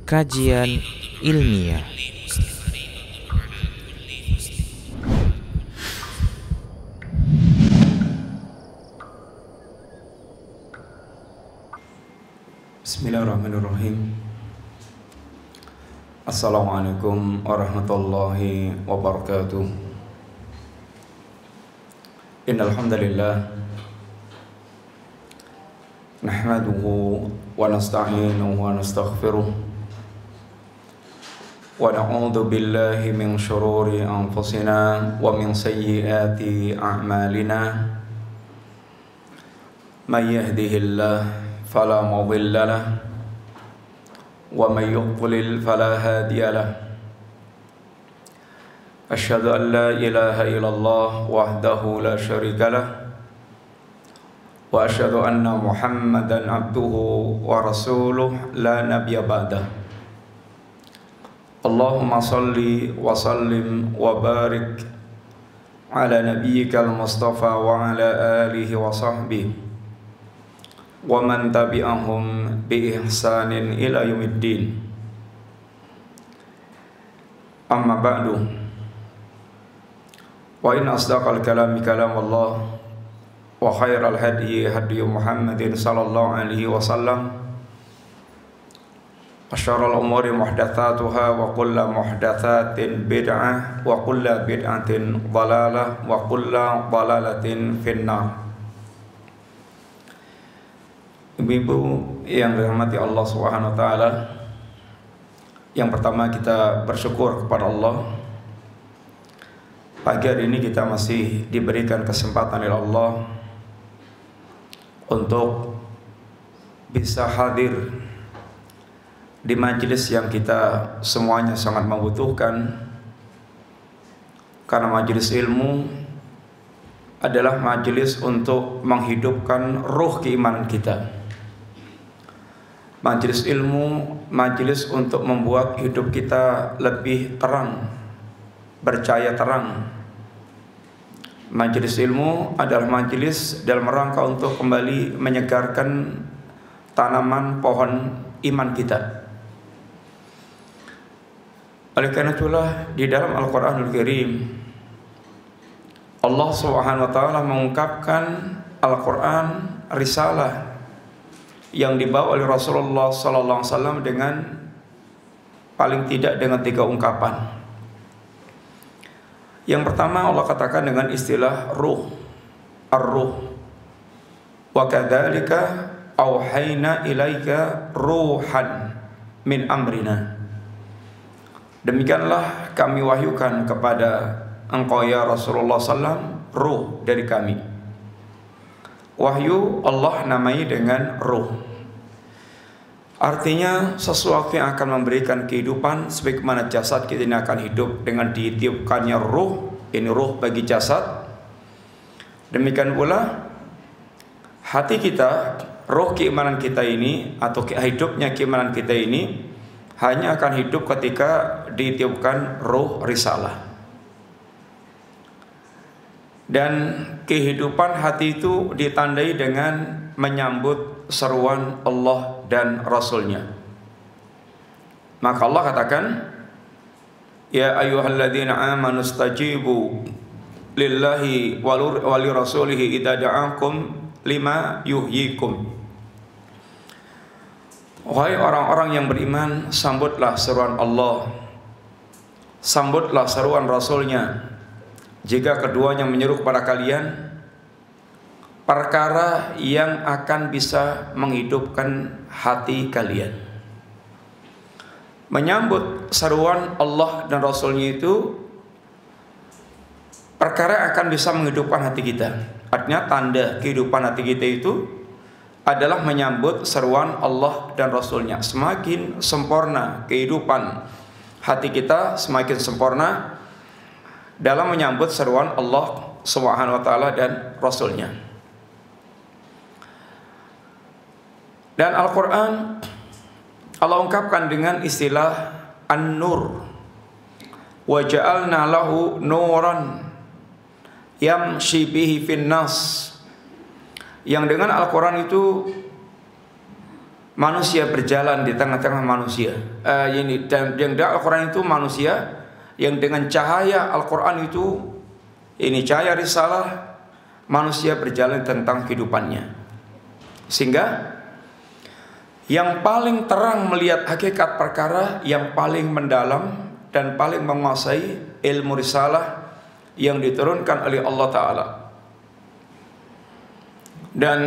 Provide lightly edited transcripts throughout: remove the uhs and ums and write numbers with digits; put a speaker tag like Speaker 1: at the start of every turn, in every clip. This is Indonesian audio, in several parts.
Speaker 1: kajian ilmiah.
Speaker 2: Bismillahirrahmanirrahim. Assalamualaikum warahmatullahi wabarakatuh. Innal hamdalillah nahmaduhu wa nasta'inuhu wa nastaghfiruh wa na'udzu billahi min shururi anfusina wa min sayyiati a'malina. May yahdihillahu فلا مضل له ومن يضلل فلا هادي له أشهد أن لا إله إلا الله وحده لا شريك له وأشهد أن محمدا عبده ورسوله لا نبي بعده اللهم صل وسلم وبارك على نبيك المصطفى وعلى آله وصحبه ومن تبعهم بإحسان إلى يوم الدين. أما بعد وإن أصدق الكلام كلام الله وخير الهدي هدي محمد صلى الله عليه وسلم وشر الأمور محدثاتها وكل محدثات بدعة وكل بدعة ضلالة وكل ضلالة في النار. Ibu-ibu yang dirahmati Allah Subhanahu wa taala, yang pertama kita bersyukur kepada Allah. Pagi hari ini kita masih diberikan kesempatan oleh Allah untuk bisa hadir di majelis yang kita semuanya sangat membutuhkan, karena majelis ilmu adalah majelis untuk menghidupkan ruh keimanan kita. Majelis ilmu, majelis untuk membuat hidup kita lebih terang, bercahaya terang. Majelis ilmu adalah majelis dalam rangka untuk kembali menyegarkan tanaman pohon iman kita. Oleh karena itulah di dalam Al-Quranul Karim Allah Subhanahu wa taala mengungkapkan Al-Quran risalah yang dibawa oleh Rasulullah sallallahu alaihi wasallam dengan paling tidak dengan 3 ungkapan. Yang pertama Allah katakan dengan istilah ruh, ar-ruh. Wa kadzalika auhayna ilaika ruhan min amrina. Demikianlah kami wahyukan kepada engkau ya Rasulullah sallam ruh dari kami. Wahyu Allah namai dengan ruh. Artinya sesuatu yang akan memberikan kehidupan, sebagaimana jasad kita ini akan hidup dengan ditiupkannya ruh, ini ruh bagi jasad. Demikian pula hati kita, ruh keimanan kita ini atau hidupnya keimanan kita ini hanya akan hidup ketika ditiupkan ruh risalah. Dan kehidupan hati itu ditandai dengan menyambut seruan Allah dan Rasulnya. Maka Allah katakan, ya ayyuhalladzina amanu stajibu lillahi wali rasulihi idza da'akum lima yuhyikum. Wahai orang-orang yang beriman, sambutlah seruan Allah, sambutlah seruan Rasulnya jika keduanya menyeru kepada kalian perkara yang akan bisa menghidupkan hati kalian. Menyambut seruan Allah dan Rasulnya itu perkara yang akan bisa menghidupkan hati kita. Artinya tanda kehidupan hati kita itu adalah menyambut seruan Allah dan Rasulnya. Semakin sempurna kehidupan hati kita, semakin sempurna dalam menyambut seruan Allah Subhanahu wa taala dan Rasulnya. Dan Al-Quran Allah ungkapkan dengan istilah An-Nur. Wa ja'alna lahu nuran yamshi bihi fin nas. Yang dengan Al-Quran itu manusia berjalan di tengah-tengah manusia. Dan yang dalam Al-Quran itu manusia yang dengan cahaya Al-Quran itu, ini cahaya risalah, manusia berjalan tentang kehidupannya. Sehingga yang paling terang melihat hakikat perkara, yang paling mendalam dan paling menguasai ilmu risalah yang diturunkan oleh Allah Ta'ala. Dan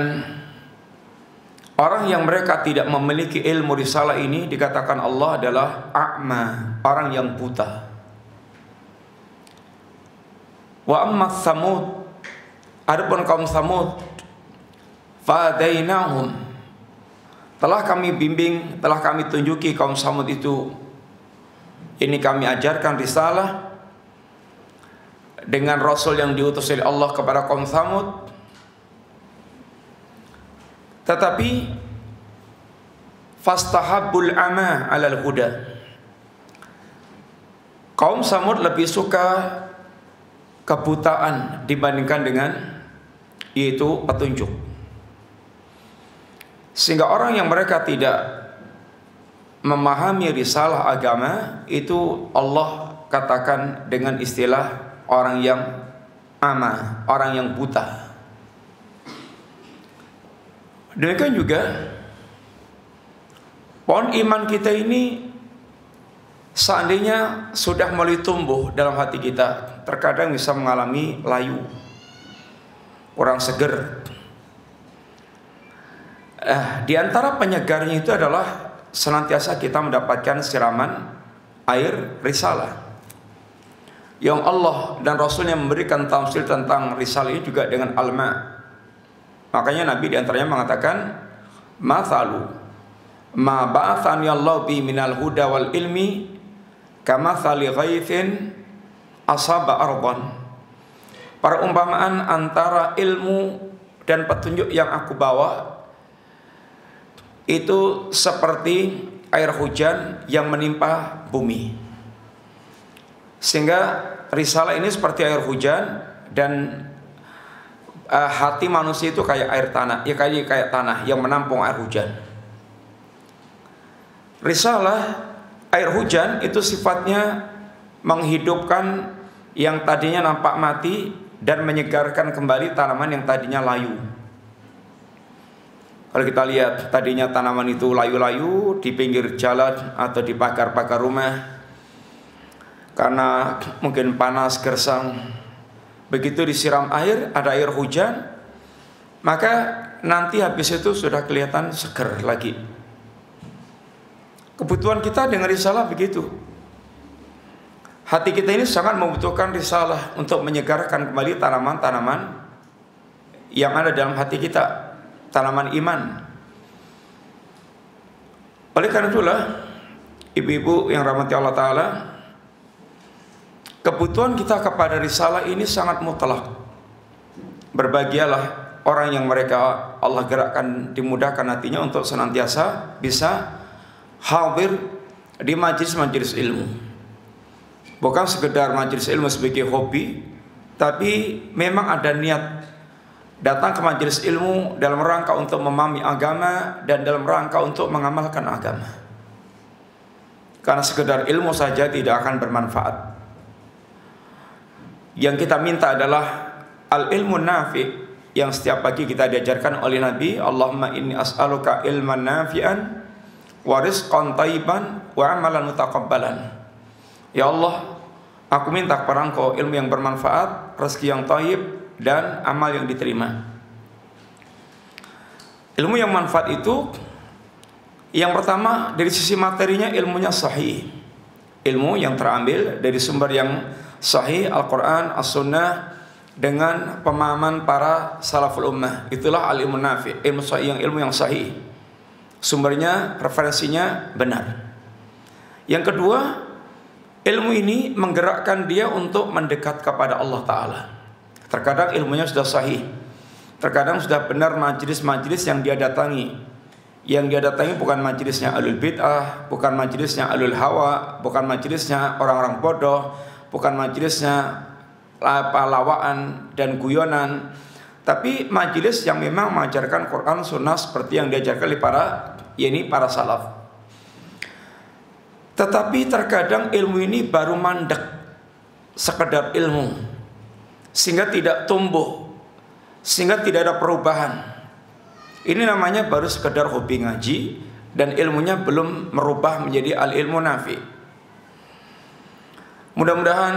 Speaker 2: orang yang mereka tidak memiliki ilmu risalah ini dikatakan Allah adalah a'ma, orang yang buta. Wa amma Tsamud, adapun kaum Tsamud, fadainahum, telah kami bimbing, telah kami tunjuki kaum Tsamud itu. Ini kami ajarkan risalah dengan Rasul yang diutus oleh Allah kepada kaum Tsamud. Tetapi fastahabbul ama 'alal huda, kaum Tsamud lebih suka kebutaan dibandingkan dengan yaitu petunjuk. Sehingga orang yang mereka tidak memahami risalah agama itu Allah katakan dengan istilah orang yang ama, orang yang buta. Demikian juga pohon iman kita ini seandainya sudah mulai tumbuh dalam hati kita, terkadang bisa mengalami layu, kurang seger. Di antara penyegarnya itu adalah senantiasa kita mendapatkan siraman air risalah yang Allah dan Rasulnya memberikan tamsil tentang risalah ini juga dengan alma. Makanya Nabi diantaranya mengatakan, mathalu ma ba'athani Allah bi minal huda wal ilmi kamathali ghaithin asaba ardan. Perumpamaan antara ilmu dan petunjuk yang aku bawa itu seperti air hujan yang menimpa bumi. Sehingga risalah ini seperti air hujan, dan hati manusia itu kayak air tanah, ya kayak tanah yang menampung air hujan. Risalah air hujan itu sifatnya menghidupkan yang tadinya nampak mati dan menyegarkan kembali tanaman yang tadinya layu. Kalau kita lihat tadinya tanaman itu layu-layu di pinggir jalan atau di pagar-pagar rumah, karena mungkin panas gersang, begitu disiram air, ada air hujan, maka nanti habis itu sudah kelihatan seger lagi. Kebutuhan kita dengan risalah begitu. Hati kita ini sangat membutuhkan risalah untuk menyegarkan kembali tanaman-tanaman yang ada dalam hati kita, tanaman iman. Oleh karena itulah, ibu-ibu yang rahmati Allah Ta'ala, kebutuhan kita kepada risalah ini sangat mutlak. Berbahagialah orang yang mereka Allah gerakkan, dimudahkan hatinya untuk senantiasa bisa hadir di majelis-majelis ilmu. Bukan sekedar majelis ilmu sebagai hobi, tapi memang ada niat datang ke majelis ilmu dalam rangka untuk memahami agama dan dalam rangka untuk mengamalkan agama. Karena sekedar ilmu saja tidak akan bermanfaat. Yang kita minta adalah al-ilmu nafi', yang setiap pagi kita diajarkan oleh Nabi. Allahumma inni as'aluka ilman nafi'an wa rizqan thayyiban wa amalan mutaqabbalan. Ya Allah, aku minta kepada Engkau ilmu yang bermanfaat, rezeki yang thayyib, dan amal yang diterima. Ilmu yang manfaat itu, yang pertama dari sisi materinya ilmunya sahih, ilmu yang terambil dari sumber yang sahih, Al-Quran, As-Sunnah, dengan pemahaman para salaful ummah. Itulah al-ilmu nafi', ilmu sahih, ilmu yang sahih, sumbernya, referensinya benar. Yang kedua, ilmu ini menggerakkan dia untuk mendekat kepada Allah Ta'ala. Terkadang ilmunya sudah sahih, terkadang sudah benar majelis-majelis yang dia datangi. Yang dia datangi bukan majelisnya alul bid'ah, bukan majelisnya alul hawa, bukan majelisnya orang-orang bodoh, bukan majelisnya lawaan dan guyonan, tapi majelis yang memang mengajarkan Quran Sunnah seperti yang diajarkan oleh para yakni para salaf. Tetapi terkadang ilmu ini baru mandek, sekedar ilmu, sehingga tidak tumbuh, sehingga tidak ada perubahan. Ini namanya baru sekedar hobi ngaji, dan ilmunya belum merubah menjadi al-ilmu nafi. Mudah-mudahan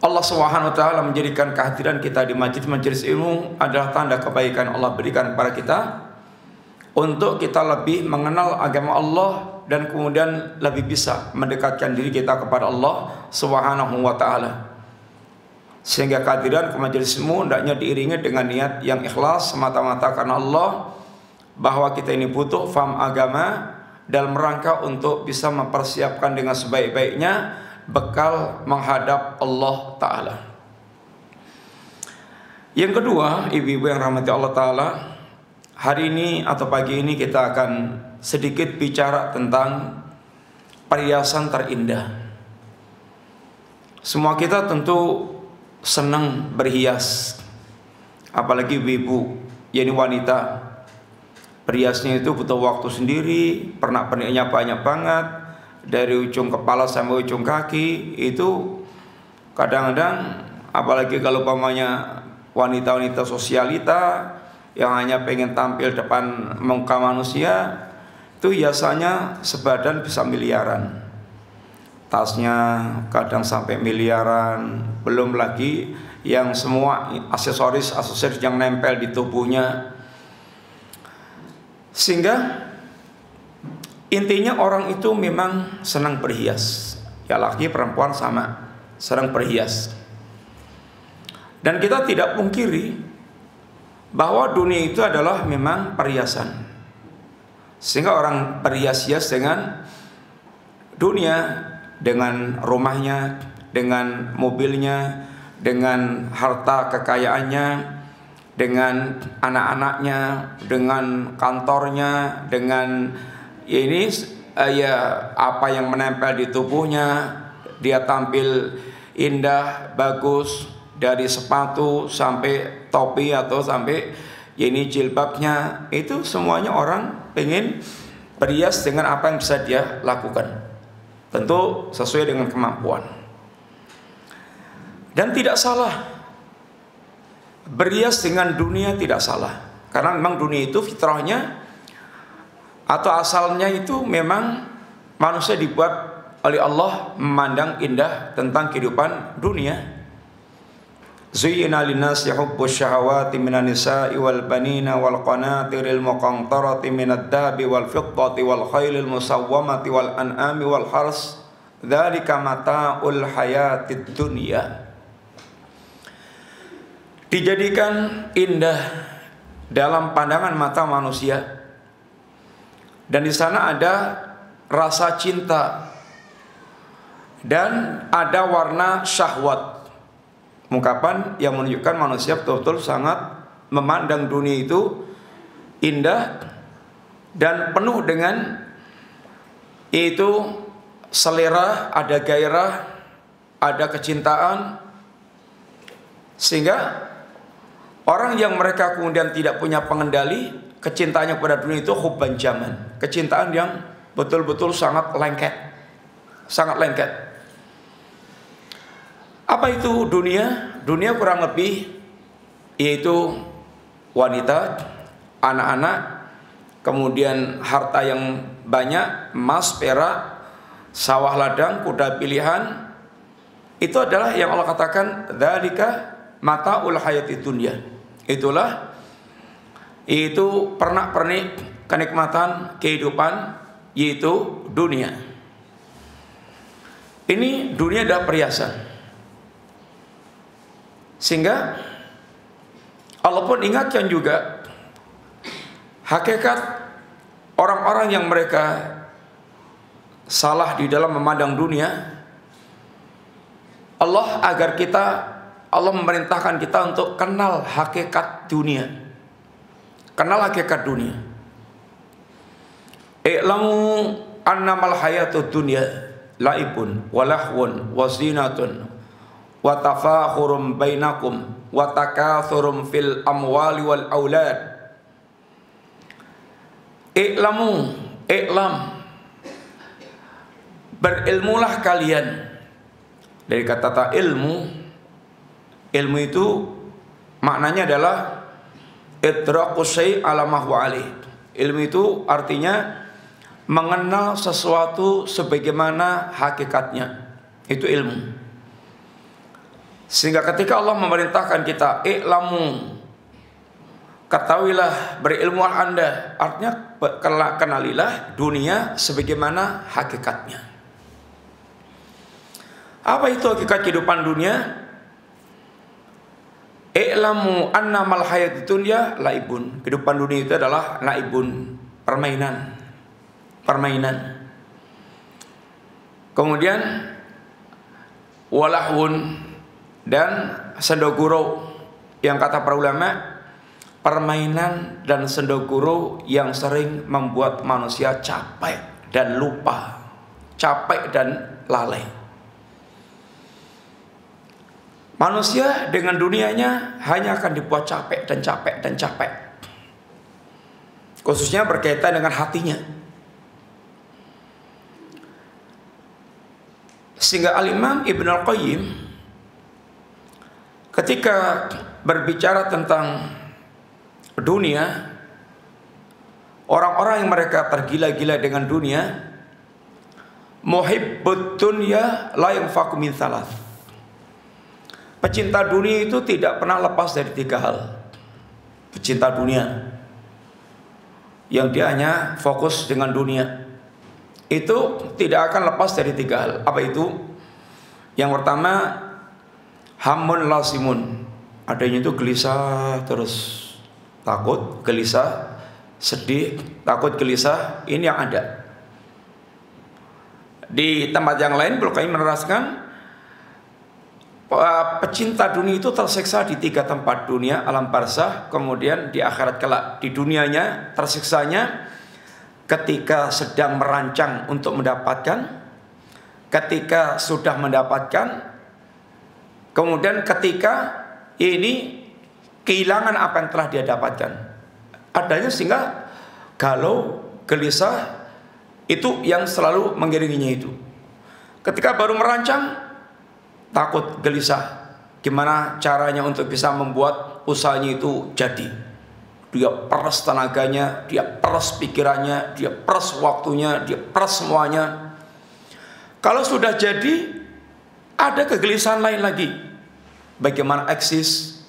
Speaker 2: Allah Subhanahu wa taala menjadikan kehadiran kita di majelis ilmu adalah tanda kebaikan Allah berikan kepada kita untuk kita lebih mengenal agama Allah dan kemudian lebih bisa mendekatkan diri kita kepada Allah Subhanahu wa taala. Sehingga kehadiran ke majelis ilmu hendaknya diiringi dengan niat yang ikhlas semata-mata karena Allah, bahwa kita ini butuh faham agama dalam rangka untuk bisa mempersiapkan dengan sebaik-baiknya bekal menghadap Allah Ta'ala. Yang kedua, ibu-ibu yang rahmati Allah Ta'ala, hari ini atau pagi ini kita akan sedikit bicara tentang perhiasan terindah. Semua kita tentu senang berhias, apalagi ibu-ibu, yakni wanita. Perhiasnya itu butuh waktu sendiri, pernak-perniknya banyak banget, dari ujung kepala sampai ujung kaki. Itu kadang-kadang, apalagi kalau umpamanya wanita-wanita sosialita yang hanya pengen tampil depan muka manusia, itu hiasannya sebadan bisa miliaran. Tasnya kadang sampai miliaran, belum lagi yang semua aksesoris yang nempel di tubuhnya. Sehingga intinya orang itu memang senang berhias, ya laki perempuan sama, senang berhias. Dan kita tidak pungkiri bahwa dunia itu adalah memang perhiasan. Sehingga orang berhias-hias dengan dunia, dengan rumahnya, dengan mobilnya, dengan harta kekayaannya, dengan anak-anaknya, dengan kantornya, dengan ini apa yang menempel di tubuhnya. Dia tampil indah, bagus, dari sepatu sampai topi atau sampai ini jilbabnya. Itu semuanya orang pengen berhias dengan apa yang bisa dia lakukan, tentu sesuai dengan kemampuan. Dan tidak salah berhias dengan dunia, tidak salah, karena memang dunia itu fitrahnya atau asalnya itu memang manusia dibuat oleh Allah memandang indah tentang kehidupan dunia. Zuyyina linnasi hubbus syahawati minan nisa'i wal banina wal qanatiril muqantarati minad dahabi wal fiddati wal khailil musawwamati wal an'ami wal hars, dzalika mata'ul hayatid dunya. Dijadikan indah dalam pandangan mata manusia, dan di sana ada rasa cinta dan ada warna syahwat. Ungkapan yang menunjukkan manusia betul-betul sangat memandang dunia itu indah dan penuh dengan itu selera, ada gairah, ada kecintaan. Sehingga orang yang mereka kemudian tidak punya pengendali kecintaannya kepada dunia itu hubban jaman, kecintaan yang betul-betul sangat lengket, sangat lengket. Apa itu dunia? Dunia kurang lebih yaitu wanita, anak-anak, kemudian harta yang banyak, emas, perak, sawah ladang, kuda pilihan. Itu adalah yang Allah katakan dzalika mata'ul hayatid dunya. Itulah itu pernak-pernik kenikmatan kehidupan, yaitu dunia. Ini dunia adalah perhiasan. Sehingga Allah pun ingatkan juga hakikat orang-orang yang mereka salah di dalam memandang dunia. Allah memerintahkan kita untuk kenal hakikat dunia. Kenal hakikat dunia. I'lamu annamal hayatud dunya laibun wa lahwun wa zinatun wa tafakhurum bainakum wa takathurum fil amwali wal aulad I'lamu, i'lam, berilmulah kalian. Dari kata ilmu, ilmu itu maknanya adalah idraku syai' ala ma huwa alaih. Ilmu itu artinya mengenal sesuatu sebagaimana hakikatnya. Itu ilmu. Sehingga ketika Allah memerintahkan kita i'lamu, ketahuilah, berilmulah Anda, artinya kenalilah dunia sebagaimana hakikatnya. Apa itu hakikat kehidupan dunia? I'lamu annamal hayatid dunya laibun. Kehidupan dunia itu adalah laibun, permainan. Permainan. Kemudian walahun dan sendoguro, yang kata para ulama, permainan dan sendoguro yang sering membuat manusia capek dan lupa, capek dan lalai. Manusia dengan dunianya hanya akan dibuat capek dan capek dan capek, khususnya berkaitan dengan hatinya. Sehingga Al-Imam Ibn Al-Qayyim ketika berbicara tentang dunia, orang-orang yang mereka tergila-gila dengan dunia, muhibbud dunya la yanfaku min thalath. Pecinta dunia itu tidak pernah lepas dari 3 hal. Pecinta dunia yang dia hanya fokus dengan dunia, itu tidak akan lepas dari 3 hal. Apa itu? Yang pertama, hamun lasimun. Adanya itu gelisah terus. Takut, gelisah, sedih, takut, gelisah. Ini yang ada. Di tempat yang lain Ibnu Qayyim meneraskan pecinta dunia itu tersiksa di 3 tempat: dunia, alam barzah, kemudian di akhirat kelak. Di dunianya tersiksanya ketika sedang merancang untuk mendapatkan, ketika sudah mendapatkan, kemudian ketika ini kehilangan apa yang telah dia dapatkan. Adanya sehingga galau, gelisah, itu yang selalu mengiringinya itu. Ketika baru merancang, takut, gelisah, gimana caranya untuk bisa membuat usahanya itu jadi. Dia peras tenaganya, dia peras pikirannya, dia peras waktunya, dia peras semuanya. Kalau sudah jadi, ada kegelisahan lain lagi. Bagaimana eksis,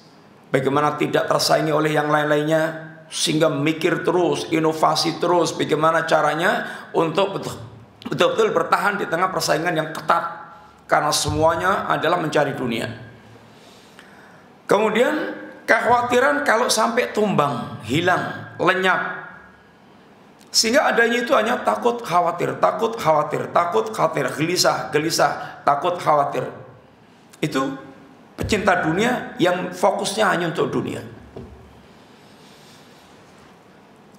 Speaker 2: bagaimana tidak tersaingi oleh yang lain-lainnya, sehingga mikir terus, inovasi terus, bagaimana caranya untuk betul-betul bertahan di tengah persaingan yang ketat. Karena semuanya adalah mencari dunia. Kemudian kekhawatiran kalau sampai tumbang, hilang, lenyap. Sehingga adanya itu hanya takut, khawatir, takut, khawatir, takut, khawatir, gelisah, gelisah, takut, khawatir. Itu pecinta dunia yang fokusnya hanya untuk dunia.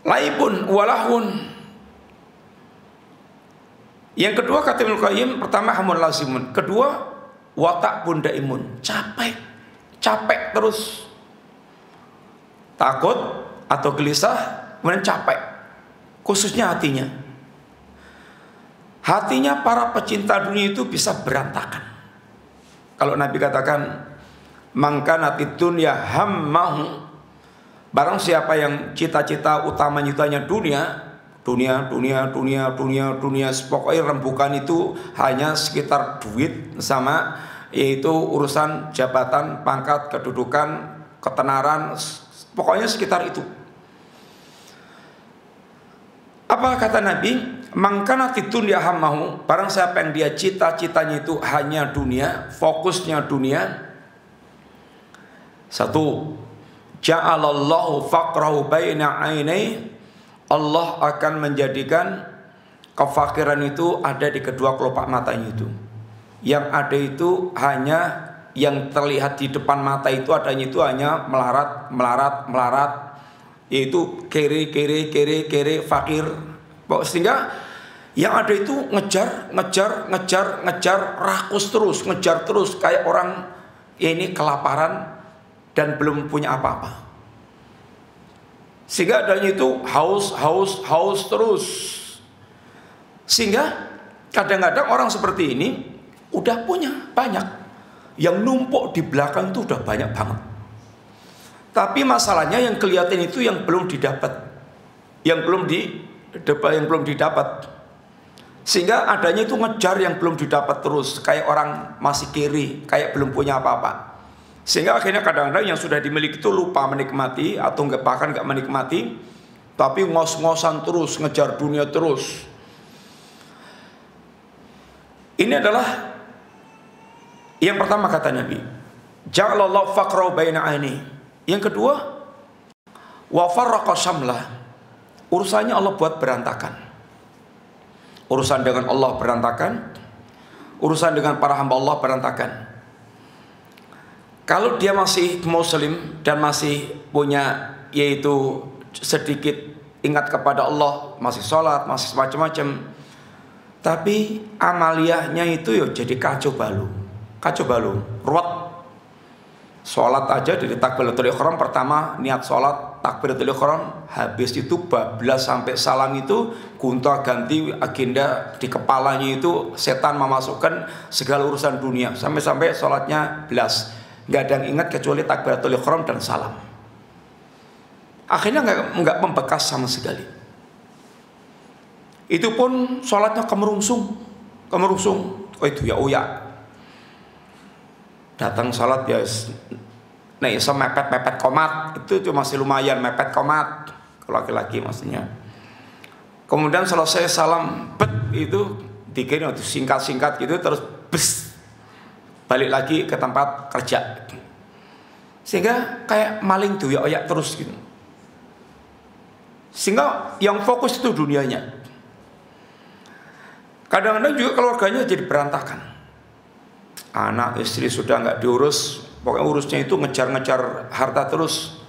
Speaker 2: Laibun walahun. Yang kedua kata Ibnu Qayyim, pertama hamun lazimun, kedua watak bunda imun, capek, capek terus, takut atau gelisah, kemudian capek, khususnya hatinya. Hatinya para pecinta dunia itu bisa berantakan. Kalau Nabi katakan, mangkanatid dunya hammahu, barang siapa yang cita-cita utamanya dunia, dunia, pokoknya rembukan itu hanya sekitar duit sama yaitu urusan jabatan, pangkat, kedudukan, ketenaran, pokoknya sekitar itu. Apa kata Nabi? Mangkanatid dunya hammahu, barang siapa yang dia cita-citanya itu hanya dunia, fokusnya dunia. 1. Ja'alallahu faqrahu baina ainai, Allah akan menjadikan kefakiran itu ada di kedua kelopak matanya itu. Yang ada itu hanya yang terlihat di depan mata itu adanya itu hanya melarat, melarat, melarat, yaitu kere, fakir. Sehingga yang ada itu ngejar, rakus terus, ngejar terus kayak orang ini kelaparan dan belum punya apa-apa. Sehingga adanya itu haus terus. Sehingga kadang-kadang orang seperti ini udah punya banyak, yang numpuk di belakang itu udah banyak banget. Tapi masalahnya yang kelihatan itu yang belum didapat, yang belum didapat. Sehingga adanya itu ngejar yang belum didapat terus, kayak orang masih kiri, kayak belum punya apa-apa. Sehingga akhirnya kadang-kadang yang sudah dimiliki itu lupa menikmati, atau bahkan nggak menikmati, tapi ngos-ngosan terus, ngejar dunia terus. Ini adalah yang pertama kata Nabi, ja'alallahu faqra baina aini. Yang kedua, wa farraqa syamlah. Urusannya Allah buat berantakan. Urusan dengan Allah berantakan, urusan dengan para hamba Allah berantakan. Kalau dia masih muslim dan masih punya yaitu sedikit ingat kepada Allah, masih sholat, masih macam-macam, tapi amaliyahnya itu ya jadi kacau balau, ruwet. Sholat aja dari takbiratul ihram pertama, niat sholat takbiratul ihram, habis itu bablas sampai salam itu gonta ganti agenda di kepalanya itu, setan memasukkan segala urusan dunia, sampai sholatnya belas, nggak ada yang ingat kecuali takbiratul ihram dan salam. Akhirnya nggak membekas sama sekali. Itu pun sholatnya kemerungsung. Oh itu ya uya. Datang sholat ya, nah iso mepet komat, itu masih lumayan mepet komat kalau laki-laki maksudnya. Kemudian selesai salam itu dikirim singkat gitu, terus balik lagi ke tempat kerja. Sehingga kayak maling tuh ya terus gitu. Sehingga yang fokus itu dunianya. Kadang-kadang juga keluarganya jadi berantakan. Anak istri sudah nggak diurus, pokoknya urusnya itu ngejar harta terus.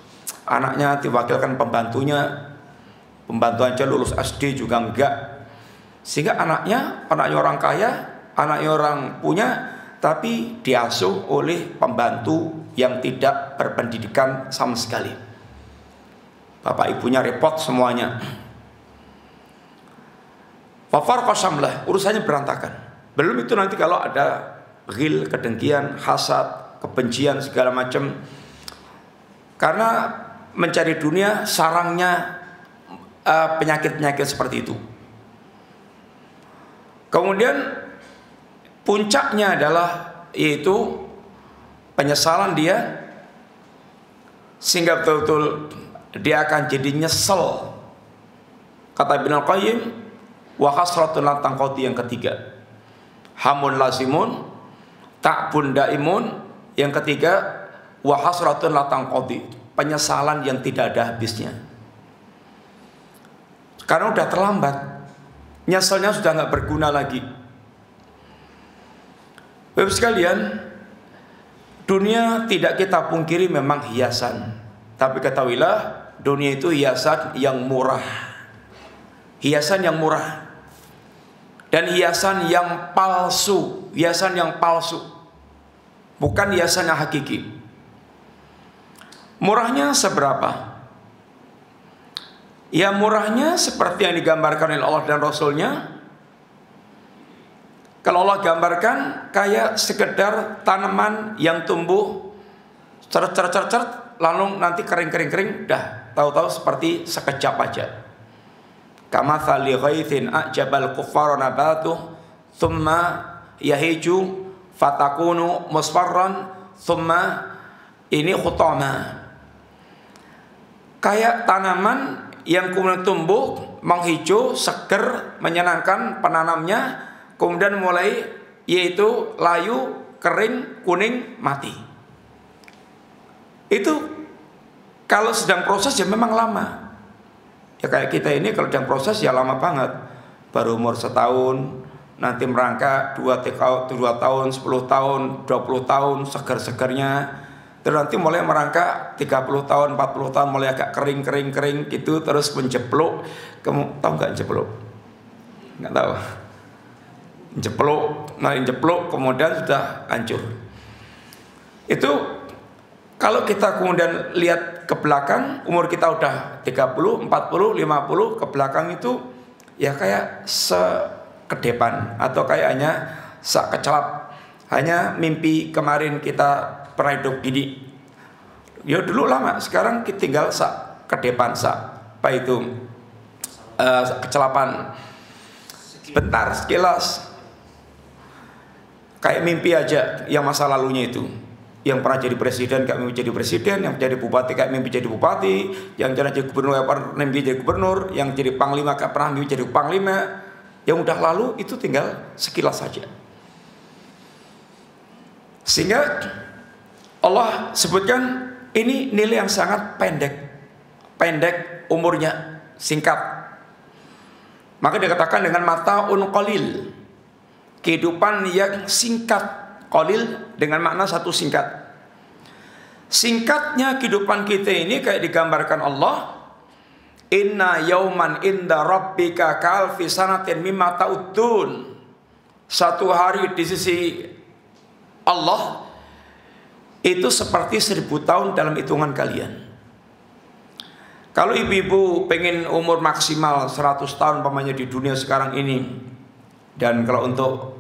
Speaker 2: Anaknya diwakilkan pembantu aja lulus SD juga enggak. Sehingga anaknya orang kaya, anaknya orang punya, tapi diasuh oleh pembantu yang tidak berpendidikan sama sekali. Bapak ibunya repot semuanya. Fafar qasamlah, urusannya berantakan. Belum itu nanti kalau ada ghil, kedengkian, hasad, kebencian segala macam. Karena mencari dunia sarangnya penyakit-penyakit seperti itu. Kemudian puncaknya adalah yaitu penyesalan dia, sehingga betul-betul dia akan jadi nyesel. Kata Ibnu Qayyim, wa hasratun la tanqati, yang ketiga. Hamun lazimun, ta'bun daimun, yang ketiga wa hasratun la tanqati, penyesalan yang tidak ada habisnya. Karena udah terlambat, nyeselnya sudah nggak berguna lagi. Bapak sekalian, dunia tidak kita pungkiri memang hiasan, tapi ketahuilah dunia itu hiasan yang murah. Hiasan yang murah dan hiasan yang palsu, bukan hiasan yang hakiki. Murahnya seberapa? Ya murahnya seperti yang digambarkan oleh Allah dan Rasulnya. Kalau Allah gambarkan kayak sekedar tanaman yang tumbuh ceret, lalu nanti kering, dah tahu-tahu seperti sekejap aja. Kamathali ghaithin a'jabal kuffara nabatuh thumma yahiju fatakunu musfarran thumma ini khutama. Kayak tanaman yang kemudian tumbuh menghijau, seger, menyenangkan penanamnya, kemudian mulai yaitu layu, kering, kuning, mati. Itu kalau sedang proses ya memang lama. Ya kayak kita ini kalau sedang proses ya lama banget. Baru umur setahun, nanti merangkak 2 tahun, 10 tahun, 20 tahun, segar-segarnya. Terus nanti mulai merangkak 30 tahun, 40 tahun, mulai agak kering gitu. Terus menjepluk. Kamu tahu nggak jepluk? Nggak tahu. Jepluk, kemudian sudah hancur. Itu kalau kita kemudian lihat ke belakang, umur kita udah 30, 40, 50, ke belakang itu ya kayak sekedepan atau kayaknya sekecelap. Hanya mimpi kemarin kita pernah hidup gini. Ya dulu lama, sekarang kita tinggal sekedepan, apa itu kecelapan bentar, sekilas kayak mimpi aja yang masa lalunya itu. Yang pernah jadi presiden kayak mimpi jadi presiden, yang jadi bupati kayak mimpi jadi bupati, yang jadi gubernur kayak pernah mimpi jadi gubernur, yang jadi panglima kayak pernah mimpi jadi panglima. Yang udah lalu itu tinggal sekilas saja. Sehingga Allah sebutkan ini nilai yang sangat pendek umurnya, singkat. Maka dikatakan dengan mataun qalil, kehidupan yang singkat. Qalil dengan makna satu singkat. Singkatnya kehidupan kita ini kayak digambarkan Allah, inna yauman inda rabbika ka'alfi sanatin mimma ta'udun. Satu hari di sisi Allah itu seperti 1000 tahun dalam hitungan kalian. Kalau ibu-ibu pengen umur maksimal 100 tahun pamannya di dunia sekarang ini, dan kalau untuk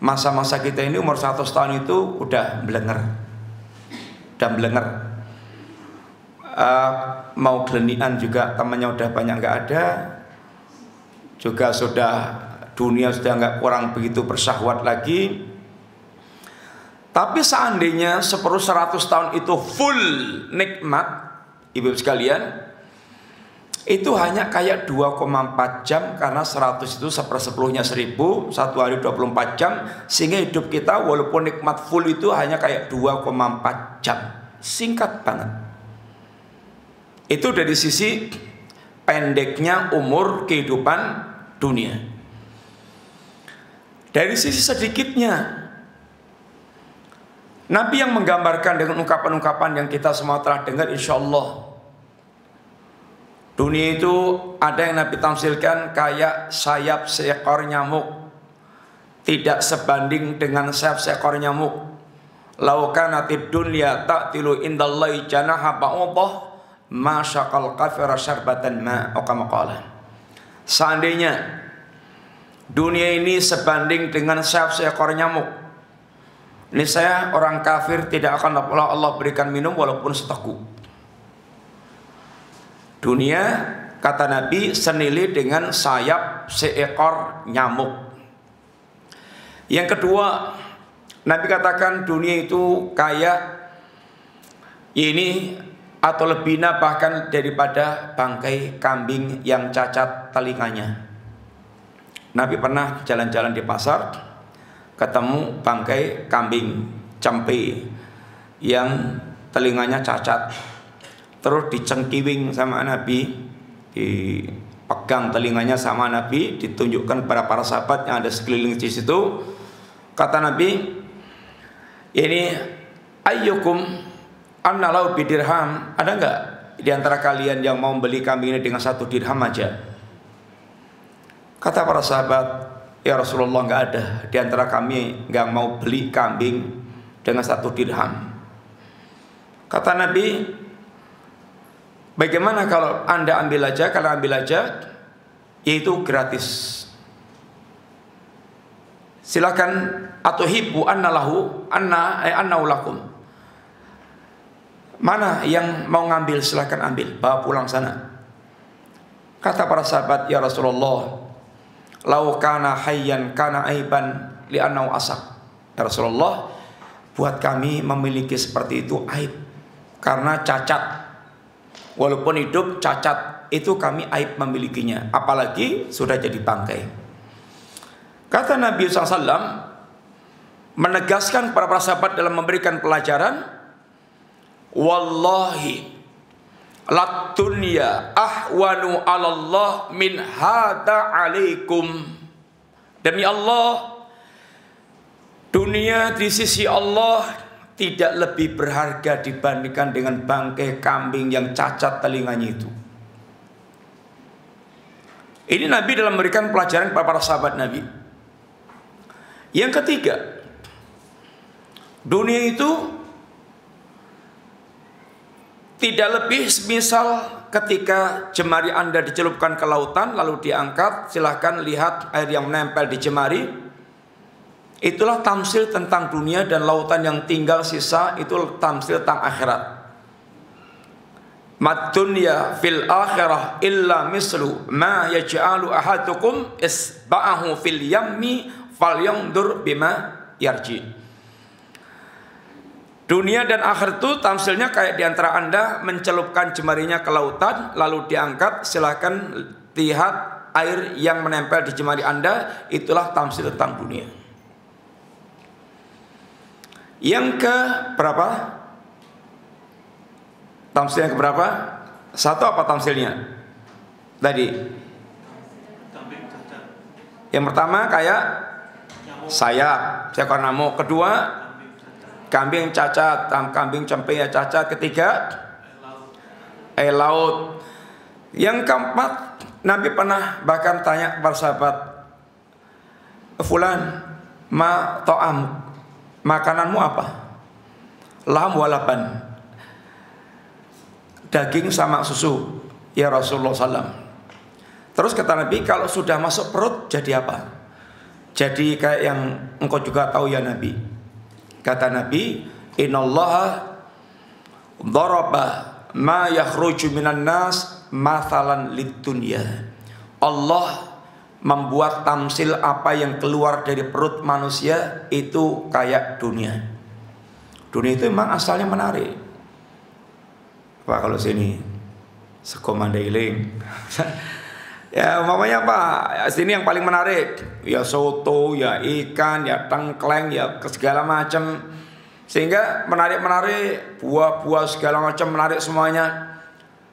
Speaker 2: masa-masa kita ini umur 100 tahun itu udah belenger. Mau gelenian juga temannya udah banyak nggak ada. Juga sudah dunia sudah nggak kurang begitu bersahwat lagi. Tapi seandainya 100 tahun itu full nikmat, ibu sekalian, itu hanya kayak 2,4 jam, karena 100 itu 1/10-nya 1000, satu hari 24 jam, sehingga hidup kita walaupun nikmat full itu hanya kayak 2,4 jam. Singkat banget. Itu dari sisi pendeknya umur kehidupan dunia. Dari sisi sedikitnya, Nabi yang menggambarkan dengan ungkapan-ungkapan yang kita semua telah dengar, insya Allah dunia itu ada yang Nabi tamsilkan kayak sayap seekor nyamuk, tidak sebanding dengan sayap seekor nyamuk. Lau kanatid dunya ta'tilu indallahi janaha ba'udah ma syaqal kafira syarbatan ma, kama qala. Seandainya dunia ini sebanding dengan sayap seekor nyamuk, niscaya orang kafir tidak akan Allah berikan minum walaupun seteguk. Dunia, kata Nabi, senilai dengan sayap seekor nyamuk. Yang kedua, Nabi katakan dunia itu kayak ini atau lebihnya bahkan daripada bangkai kambing yang cacat telinganya. Nabi pernah jalan-jalan di pasar, ketemu bangkai kambing cempe yang telinganya cacat. Terus dicengkiwing sama Nabi, dipegang telinganya sama Nabi, ditunjukkan kepada para sahabat yang ada sekeliling di situ. Kata Nabi, ini ayyukum anna lau bidirham, ada enggak di antara kalian yang mau beli kambing ini dengan 1 dirham aja? Kata para sahabat, ya Rasulullah, enggak ada di antara kami yang mau beli kambing dengan 1 dirham. Kata Nabi, bagaimana kalau Anda ambil aja, yaitu gratis. Silakan, atau hibu annalahu lakum. Mana yang mau ngambil, silakan ambil, bawa pulang sana. Kata para sahabat, ya Rasulullah, lau kana hayyan kana aiban li annahu asak. Ya Rasulullah, buat kami memiliki seperti itu aib, karena cacat. Walaupun hidup cacat, itu kami aib memilikinya, apalagi sudah jadi bangkai. Kata Nabi SAW menegaskan para sahabat dalam memberikan pelajaran, wallahi lat dunya ahwanu 'alallah min hada 'alaikum. Demi Allah, dunia di sisi Allah tidak lebih berharga dibandingkan dengan bangkai kambing yang cacat telinganya itu. Ini Nabi dalam memberikan pelajaran kepada para sahabat Nabi. Yang ketiga, dunia itu Tidak lebih semisal ketika jemari Anda dicelupkan ke lautan lalu diangkat, silahkan lihat air yang menempel di jemari. Itulah tamsil tentang dunia, dan lautan yang tinggal sisa itu tamsil tentang akhirat. Mad dunya fil akhirah illa mislu ma yaj'alu ahadukum isba'ahu fil yammi falyandur bima yarji. Dunia dan akhir itu tamsilnya kayak diantara Anda mencelupkan jemarinya ke lautan lalu diangkat, silahkan lihat air yang menempel di jemari Anda. Itulah tamsil tentang dunia. Yang ke berapa? Tamsil yang ke berapa? Satu apa tamsilnya? Tadi yang pertama kayak sayap, seekor nyamuk. Kedua kambing cacat, kambing cempe ya cacat. Ketiga air laut. Yang keempat, Nabi pernah bahkan tanya para sahabat, fulan ma ta'am, makananmu apa? Lam walaban, daging sama susu ya Rasulullah SAW. Terus kata Nabi, kalau sudah masuk perut jadi apa? Jadi kayak yang engkau juga tahu ya Nabi. Kata Nabi, innallaha daraba ma yakhruju minan nas mathalan lidunya. Allah membuat tamsil apa yang keluar dari perut manusia itu kayak dunia. Dunia itu memang asalnya menarik. Apa kalau sini sekomandailing. Ya umpamanya apa? Sini yang paling menarik, ya soto, ya ikan, ya tengkleng, ya segala macam. Sehingga menarik-menarik, buah-buah segala macam menarik semuanya.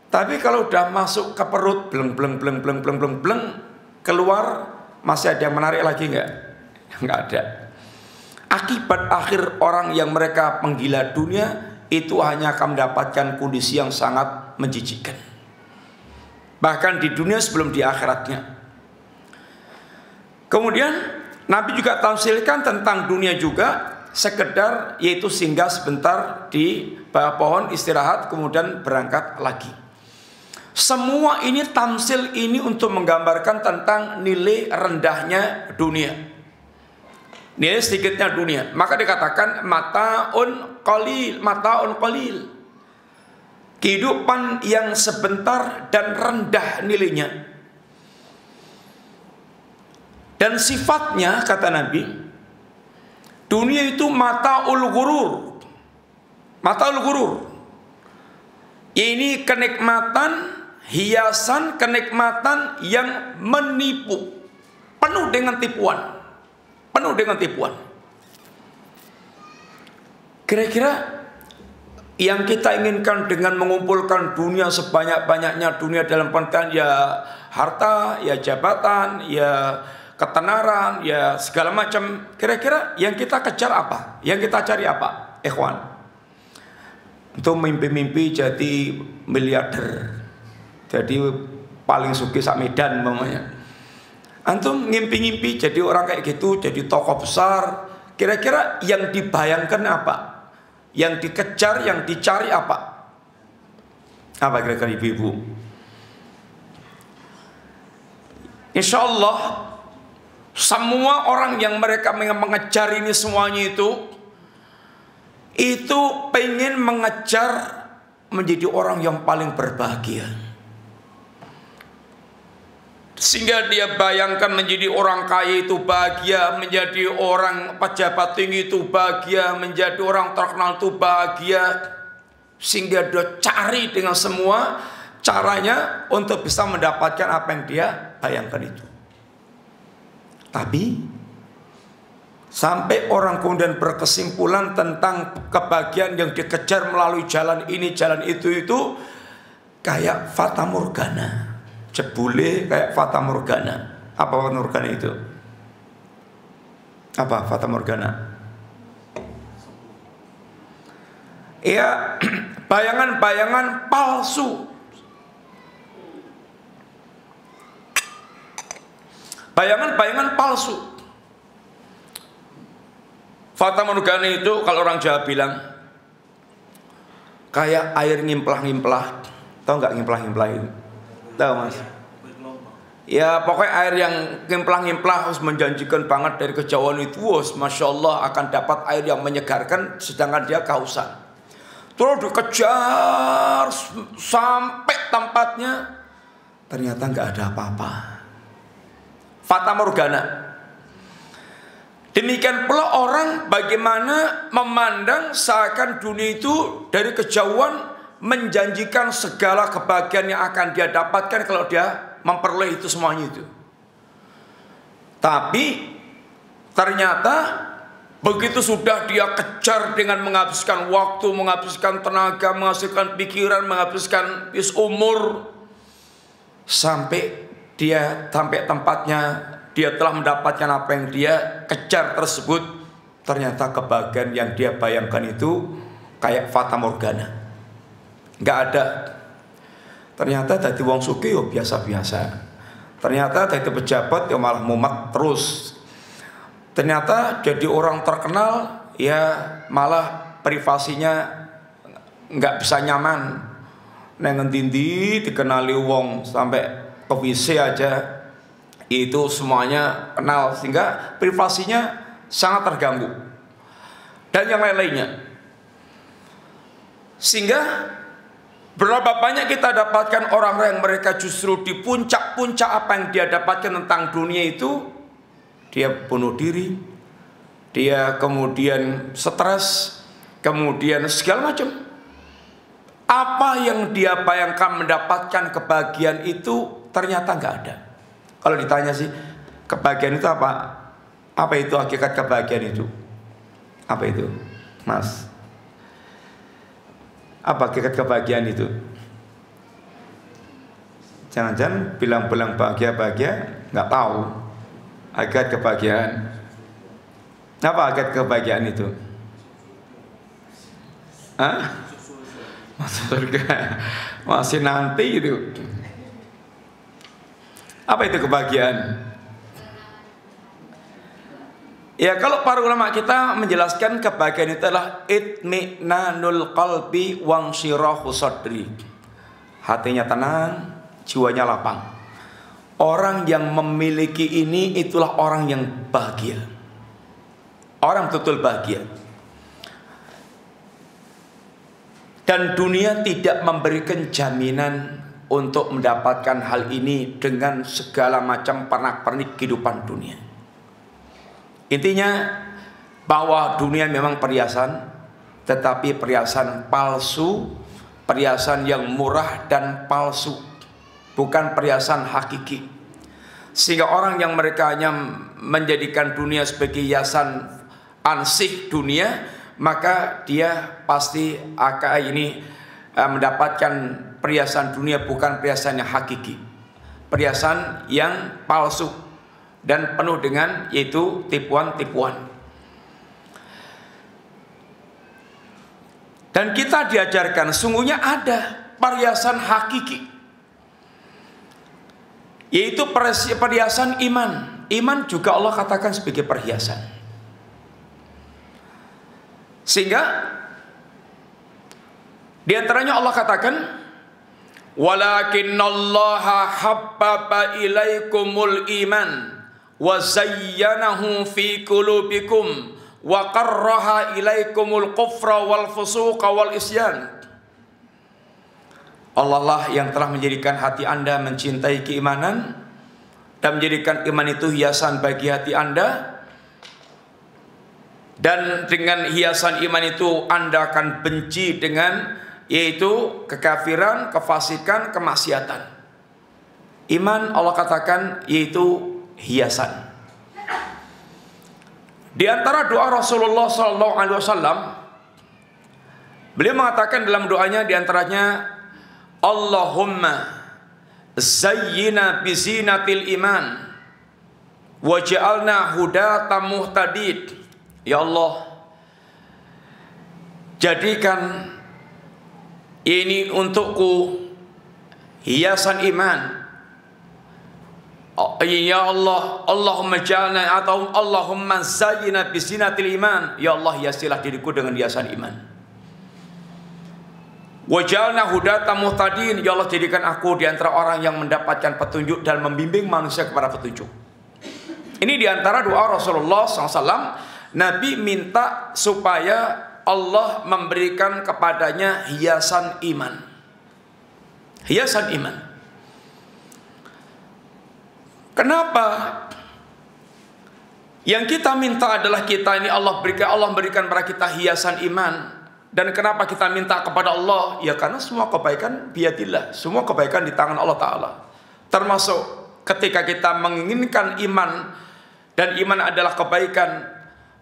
Speaker 2: Tapi kalau udah masuk ke perut, bleng, keluar masih ada yang menarik lagi enggak? Enggak ada. Akibat akhir orang yang mereka penggila dunia itu hanya akan mendapatkan kondisi yang sangat menjijikkan. Bahkan di dunia sebelum di akhiratnya. Kemudian Nabi juga tamsilkan tentang dunia juga, sekedar yaitu singgah sebentar di bawah pohon istirahat kemudian berangkat lagi. Semua ini tamsil ini untuk menggambarkan tentang nilai rendahnya dunia, nilai sedikitnya dunia. Maka dikatakan mataun qalil, kehidupan yang sebentar dan rendah nilainya. Dan sifatnya kata Nabi, dunia itu mataul ghurur. Ini kenikmatan, hiasan kenikmatan yang menipu, penuh dengan tipuan. Kira-kira yang kita inginkan dengan mengumpulkan dunia sebanyak-banyaknya, dunia dalam pengertian ya harta, ya jabatan, ya ketenaran, ya segala macam. Kira-kira yang kita kejar apa? Yang kita cari apa? Ikhwan, untuk mimpi-mimpi jadi miliarder, jadi paling sugih sak Medan mamanya. Antum ngimpi-ngimpi jadi orang kayak gitu, jadi tokoh besar. Kira-kira yang dibayangkan apa? Yang dikejar, yang dicari apa? Apa kira-kira ibu-ibu? Insya Allah semua orang yang mereka mengejar ini semuanya itu pengen mengejar menjadi orang yang paling berbahagia. Sehingga dia bayangkan menjadi orang kaya itu bahagia, menjadi orang pejabat tinggi itu bahagia, menjadi orang terkenal itu bahagia. Sehingga dia cari dengan semua caranya untuk bisa mendapatkan apa yang dia bayangkan itu. Tapi sampai orang kemudian berkesimpulan tentang kebahagiaan yang dikejar melalui jalan ini, jalan itu kayak fata morgana. Jebule kayak fata morgana. Apa fata morgana itu? Apa fata morgana? Ya, bayangan-bayangan palsu. Bayangan-bayangan palsu. Fata morgana itu kalau orang Jawa bilang kayak air ngimplah-ngimplah. Tahu nggak ngimplah-ngimplah itu? Tahu Mas? Ya pokoknya air yang ngimplah-ngimplah harus menjanjikan banget dari kejauhan itu, Masya Allah akan dapat air yang menyegarkan sedangkan dia kehausan. Terus dikejar sampai tempatnya, ternyata nggak ada apa-apa. Fata Morgana. Demikian pula orang bagaimana memandang seakan dunia itu dari kejauhan menjanjikan segala kebahagiaan yang akan dia dapatkan kalau dia memperoleh itu semuanya itu. Tapi ternyata begitu sudah dia kejar dengan menghabiskan waktu, menghabiskan tenaga, menghabiskan pikiran, menghabiskan umur, sampai tempatnya dia telah mendapatkan apa yang dia kejar tersebut, ternyata kebahagiaan yang dia bayangkan itu kayak fata morgana, nggak ada. Ternyata dari wong sugih yo biasa-biasa. Ternyata dari pejabat yo malah mumet terus. Ternyata jadi orang terkenal ya malah privasinya nggak bisa nyaman. Neng ngendi dikenali wong sampai ke WC aja itu semuanya kenal, sehingga privasinya sangat terganggu dan yang lain-lainnya. Sehingga berapa banyak kita dapatkan orang-orang yang mereka justru di puncak-puncak apa yang dia dapatkan tentang dunia itu, dia bunuh diri, dia kemudian stres, kemudian segala macam. Apa yang dia bayangkan mendapatkan kebahagiaan itu ternyata nggak ada. Kalau ditanya sih kebahagiaan itu apa? Apa itu hakikat kebahagiaan itu? Apa itu, Mas? Apa hakikat kebahagiaan itu? Jangan-jangan bilang-bilang bahagia-bahagia nggak tahu hakikat kebahagiaan. Apa hakikat kebahagiaan itu? Hah? Masuk surga masih nanti gitu. Apa itu kebahagiaan? Ya kalau para ulama kita menjelaskan kebahagiaan itu adalah itminanul qalbi wangshirahu sadri. Hatinya tenang, jiwanya lapang. Orang yang memiliki ini itulah orang yang bahagia. Orang betul bahagia. Dan dunia tidak memberikan jaminan untuk mendapatkan hal ini dengan segala macam pernak-pernik kehidupan dunia. Intinya bahwa dunia memang perhiasan, tetapi perhiasan palsu, perhiasan yang murah dan palsu, bukan perhiasan hakiki. Sehingga orang yang mereka hanya menjadikan dunia sebagai hiasan ansih dunia, maka dia pasti akan mendapatkan perhiasan dunia bukan perhiasan yang hakiki, perhiasan yang palsu dan penuh dengan yaitu tipuan-tipuan. Dan kita diajarkan sungguhnya ada perhiasan hakiki, yaitu perhiasan iman. Iman juga Allah katakan sebagai perhiasan. Sehingga di antaranya Allah katakan, walakinallaha habbaba ilaikumul iman wa zayyanahu fi qulubikum wa qarraha ilaikumul kufra wal fusuqa wal isyan. Allah lah yang telah menjadikan hati Anda mencintai keimanan dan menjadikan iman itu hiasan bagi hati Anda. Dan dengan hiasan iman itu Anda akan benci dengan yaitu kekafiran, kefasikan, kemaksiatan. Iman Allah katakan yaitu hiasan. Di antara doa Rasulullah SAW, beliau mengatakan dalam doanya di antaranya, Allahumma zayyina bizinatil iman waj'alna hudatan muhtadid. Ya Allah, jadikan ini untukku hiasan iman. Ya Allah, Allahumma ja'alna atau Allahumma zayyina bizinatil iman. Ya Allah, hiasilah diriku dengan hiasan iman. Wajalna hudatan muhtadin, ya Allah jadikan aku di antara orang yang mendapatkan petunjuk dan membimbing manusia kepada petunjuk. Ini di antara doa Rasulullah SAW. Nabi minta supaya Allah memberikan kepadanya hiasan iman. Hiasan iman. Kenapa? Yang kita minta adalah kita ini Allah berikan kepada kita hiasan iman. Dan kenapa kita minta kepada Allah? Ya karena semua kebaikan biadillah, semua kebaikan di tangan Allah Ta'ala. Termasuk ketika kita menginginkan iman, dan iman adalah kebaikan,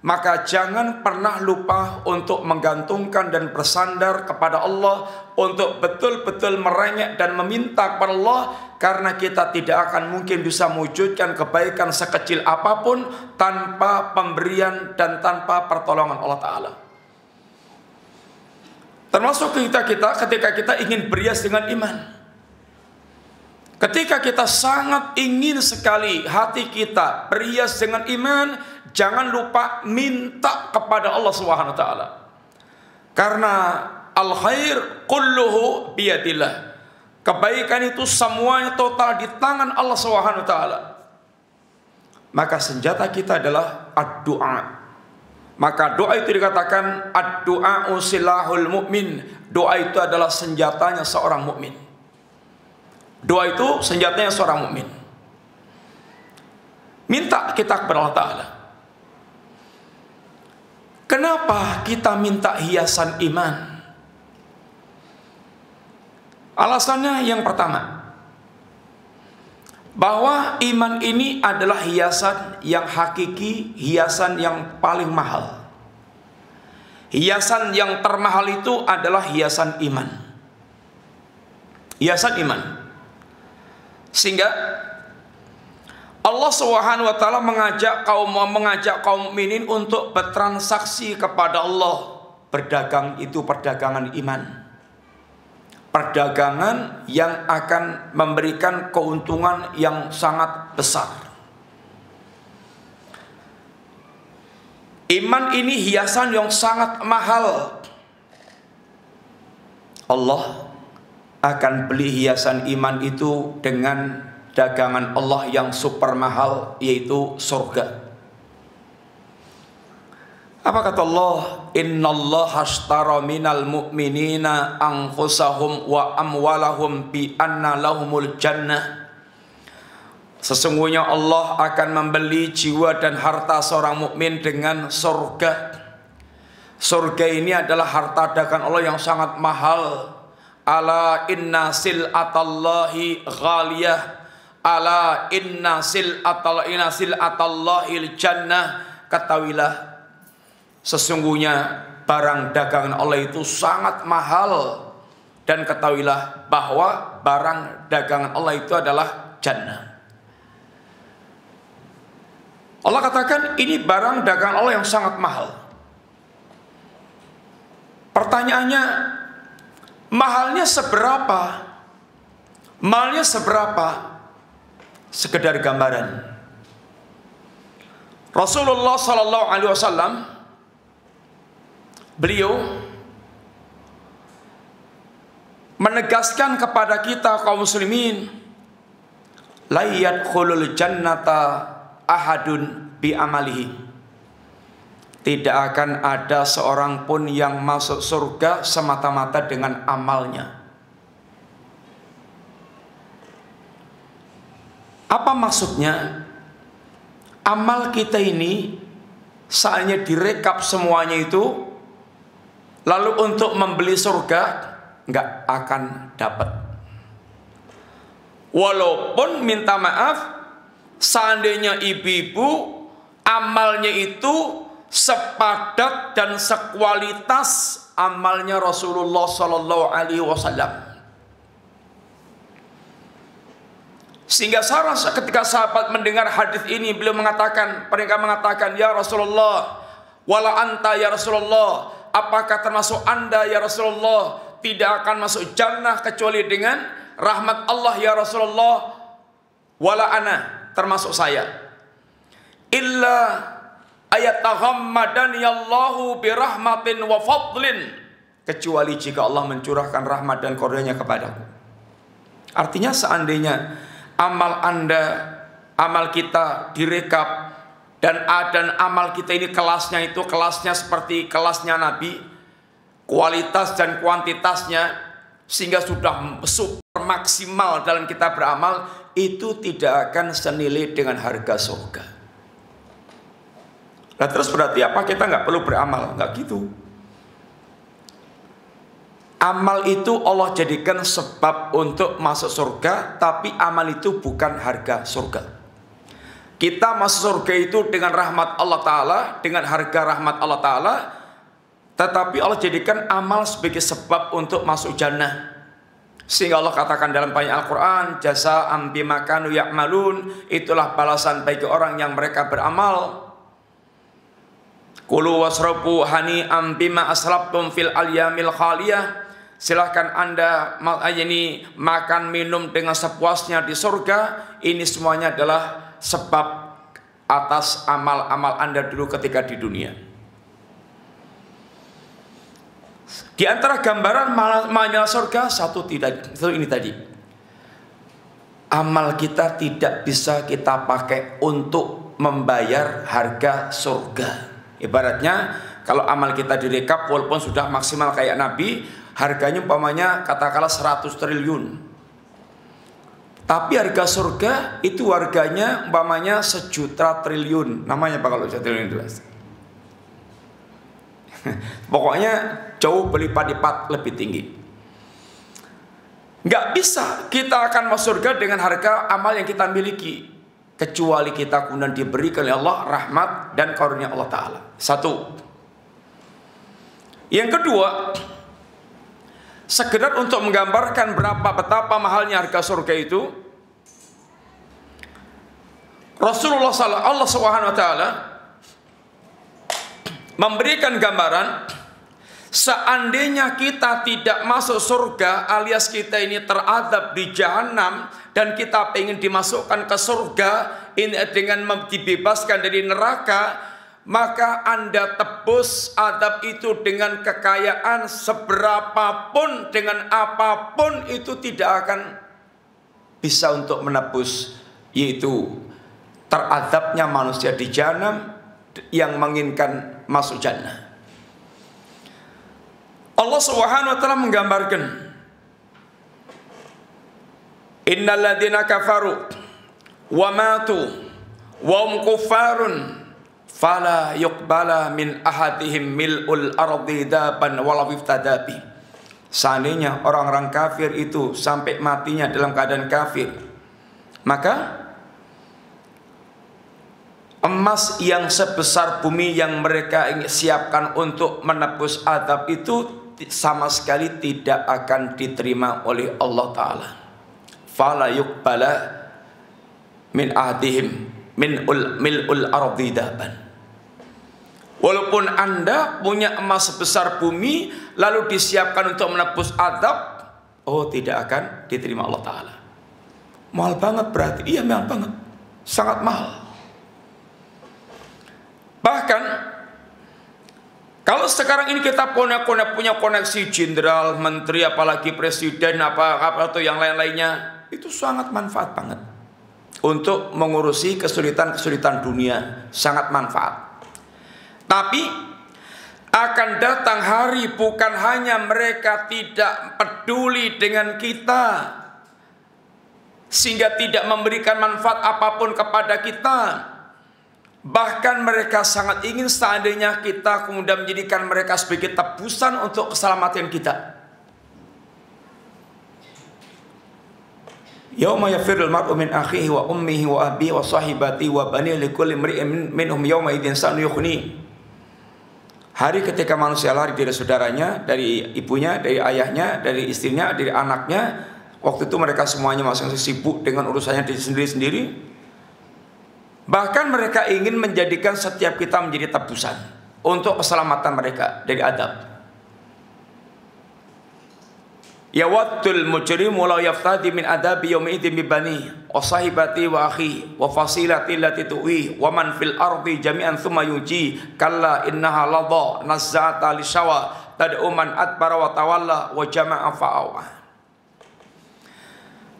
Speaker 2: maka jangan pernah lupa untuk menggantungkan dan bersandar kepada Allah, untuk betul-betul merengek dan meminta kepada Allah, karena kita tidak akan mungkin bisa mewujudkan kebaikan sekecil apapun tanpa pemberian dan tanpa pertolongan Allah Ta'ala. Termasuk kita ketika kita ingin berias dengan iman. Ketika kita sangat ingin sekali hati kita berias dengan iman, jangan lupa minta kepada Allah Subhanahu wa taala. Karena al khair kulluhu biyadillah. Kebaikan itu semuanya total di tangan Allah Subhanahu wa taala. Maka senjata kita adalah ad-du'a. Maka doa itu dikatakan ad-du'a silahul mu'min. Doa itu adalah senjatanya seorang mukmin. Doa itu senjatanya seorang mukmin. Minta kita kepada Allah Ta'ala. Kenapa kita minta hiasan iman? Alasannya yang pertama, bahwa iman ini adalah hiasan yang hakiki, hiasan yang paling mahal. Hiasan yang termahal itu adalah hiasan iman. Hiasan iman. Sehingga Allah Subhanahu wa taala mengajak kaum mukminin untuk bertransaksi kepada Allah. Berdagang itu perdagangan iman. Perdagangan yang akan memberikan keuntungan yang sangat besar. Iman ini hiasan yang sangat mahal. Allah akan beli hiasan iman itu dengan dagangan Allah yang super mahal, yaitu surga. Apa kata Allah? Innallaha ashtara minal mu'minina anfusahum wa amwalahum bi anna lahumul jannah. Sesungguhnya Allah akan membeli jiwa dan harta seorang mukmin dengan surga. Surga ini adalah harta dagangan Allah yang sangat mahal. Ala inna sil'atallahi ghaliyah. Ala inna sil'atallahi jannah. Ketahuilah, sesungguhnya barang dagangan Allah itu sangat mahal. Dan ketahuilah bahwa barang dagangan Allah itu adalah jannah. Allah katakan ini barang dagangan Allah yang sangat mahal. Pertanyaannya, mahalnya seberapa? Mahalnya seberapa? Sekedar gambaran. Rasulullah sallallahu alaihi wasallam, beliau menegaskan kepada kita kaum muslimin, la yadkhulul jannata ahadun bi amalihi. Tidak akan ada seorang pun yang masuk surga semata-mata dengan amalnya. Apa maksudnya? Amal kita ini seandainya direkap semuanya itu, lalu untuk membeli surga nggak akan dapat. Walaupun minta maaf, seandainya ibu-ibu amalnya itu sepadat dan sekualitas amalnya Rasulullah Sallallahu Alaihi Wasallam. Sehingga ketika sahabat mendengar hadis ini, beliau mengatakan, mereka mengatakan, ya Rasulullah, wala anta ya Rasulullah, apakah termasuk anda ya Rasulullah tidak akan masuk jannah kecuali dengan rahmat Allah ya Rasulullah? Wala ana, termasuk saya. Illa ayataghammadani Allahu birahmatin wa fadlin. kecuali jika Allah mencurahkan rahmat dan karunia-Nya kepadaku. Artinya seandainya amal kita direkap dan amal kita ini kelasnya seperti kelasnya Nabi, kualitas dan kuantitasnya, sehingga sudah super maksimal dalam kita beramal, itu tidak akan senilai dengan harga surga. Nah terus berarti apa kita nggak perlu beramal? Nggak gitu. Amal itu Allah jadikan sebab untuk masuk surga, tapi amal itu bukan harga surga. Kita masuk surga itu dengan rahmat Allah Ta'ala, dengan harga rahmat Allah Ta'ala, tetapi Allah jadikan amal sebagai sebab untuk masuk jannah. Sehingga Allah katakan dalam banyak Al-Quran, jazaa'an bima kanu ya'malun, itulah balasan bagi orang yang mereka beramal. Kulu wasrabu hani'an bima aslabtum fil ayyamil khaliyah. Silahkan Anda makan minum dengan sepuasnya di surga. Ini semuanya adalah sebab atas amal-amal Anda dulu ketika di dunia. Di antara gambaran mahal surga satu ini tadi. Amal kita tidak bisa kita pakai untuk membayar harga surga. Ibaratnya kalau amal kita direkap walaupun sudah maksimal kayak Nabi, harganya umpamanya katakanlah 100 triliun. Tapi harga surga itu harganya umpamanya 1 juta triliun. Namanya apa kalau 1 triliun itu? Pokoknya jauh berlipat-lipat lebih tinggi. Nggak bisa kita akan masuk surga dengan harga amal yang kita miliki, kecuali kita kemudian diberikan oleh Allah rahmat dan karunia Allah Ta'ala. Satu. Yang kedua, sekedar untuk menggambarkan betapa mahalnya harga surga itu, Rasulullah SAW memberikan gambaran, seandainya kita tidak masuk surga alias kita ini teradab di jahanam dan kita ingin dimasukkan ke surga ini dengan dibebaskan dari neraka, maka Anda tebus adab itu dengan kekayaan seberapapun, dengan apapun, itu tidak akan bisa untuk menebus, yaitu teradabnya manusia di jahanam yang menginginkan masuk jannah. Allah Subhanahu wa taala menggambarkan, innal ladzina kafaru wa matu wa hum kuffarun fala yuqbala min ahadihim mil'ul ardi daban walau iftadabi. Seandainya orang-orang kafir itu sampai matinya dalam keadaan kafir, maka emas yang sebesar bumi yang mereka siapkan untuk menebus azab itu sama sekali tidak akan diterima oleh Allah Ta'ala. Fala yuqbala min ahadihim mil'ul ardi daban. Walaupun Anda punya emas sebesar bumi lalu disiapkan untuk menebus azab, tidak akan diterima Allah Ta'ala. Mahal banget berarti. Iya, mahal banget, sangat mahal. Bahkan kalau sekarang ini kita punya koneksi jenderal, menteri, apalagi presiden, apa atau yang lain-lainnya, itu sangat manfaat banget untuk mengurusi kesulitan dunia, sangat manfaat. Tapi akan datang hari bukan hanya mereka tidak peduli dengan kita sehingga tidak memberikan manfaat apapun kepada kita, bahkan mereka sangat ingin seandainya kita kemudian menjadikan mereka sebagai tebusan untuk keselamatan kita. Yauma yafirul mar'u min akhihi wa ummihi wa abihi wa sahibatihi wa banihi likulli imri'in minhum yawma idzin sha'nun yughnihi. Hari ketika manusia lari dari saudaranya, dari ibunya, dari ayahnya, dari istrinya, dari anaknya. Waktu itu mereka semuanya masing-masing sibuk dengan urusannya sendiri-sendiri. Bahkan mereka ingin menjadikan setiap kita menjadi tebusan untuk keselamatan mereka dari adab. Yawaddul mujrimu law yaftadi min adabi yawmi idzin bi bani wa sahibati wa akhi wa fasilati allati tuwi wa man fil ardi jami'an thumma yuji kalla innaha ladha nazza'ata lishawa tad'u man adbara wa tawalla wa jama'a fa'awa.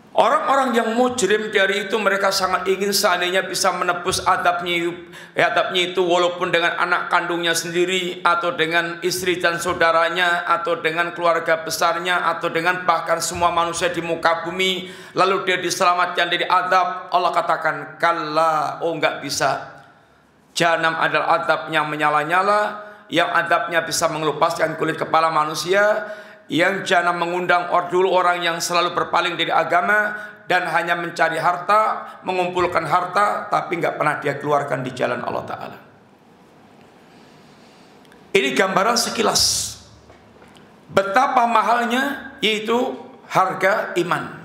Speaker 2: Orang-orang yang mujrim dari itu mereka sangat ingin seandainya bisa menebus adabnya itu walaupun dengan anak kandungnya sendiri atau dengan istri dan saudaranya atau dengan keluarga besarnya atau dengan bahkan semua manusia di muka bumi, lalu dia diselamatkan dari adab. Allah katakan kalla, oh enggak bisa. Jahanam adalah adab yang menyala-nyala, yang adabnya bisa mengelupaskan kulit kepala manusia, yang jahanam mengundang orang yang selalu berpaling dari agama dan hanya mencari harta, mengumpulkan harta, tapi nggak pernah dia keluarkan di jalan Allah Ta'ala. Ini gambaran sekilas betapa mahalnya yaitu harga iman.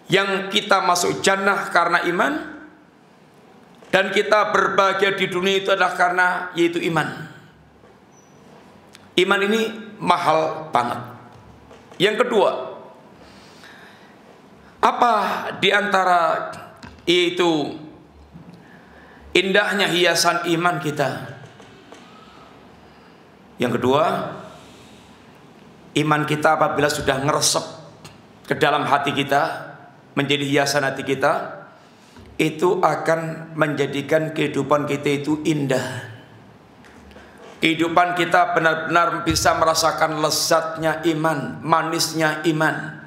Speaker 2: Yang kita masuk jannah karena iman, dan kita berbahagia di dunia itu adalah karena yaitu iman. Iman ini mahal banget. Yang kedua, apa di antara yaitu indahnya hiasan iman kita? Yang kedua, iman kita apabila sudah ngeresep ke dalam hati kita, menjadi hiasan hati kita, itu akan menjadikan kehidupan kita itu indah. Kehidupan kita benar-benar bisa merasakan lezatnya iman, manisnya iman.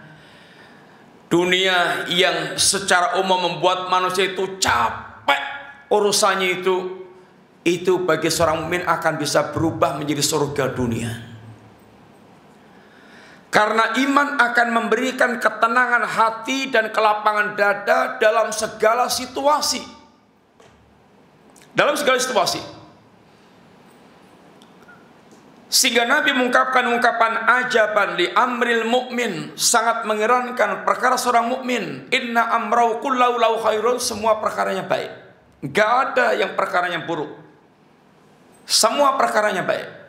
Speaker 2: Dunia yang secara umum membuat manusia itu capek urusannya itu bagi seorang mukmin akan bisa berubah menjadi surga dunia. Karena iman akan memberikan ketenangan hati dan kelapangan dada dalam segala situasi. Dalam segala situasi. Sehingga Nabi mengungkapkan ungkapan ajaban li amril mukmin, sangat mengherankan perkara seorang mukmin. Inna amrau kullahu lahu khairun, semua perkaranya baik. Enggak ada yang perkaranya buruk. Semua perkaranya baik.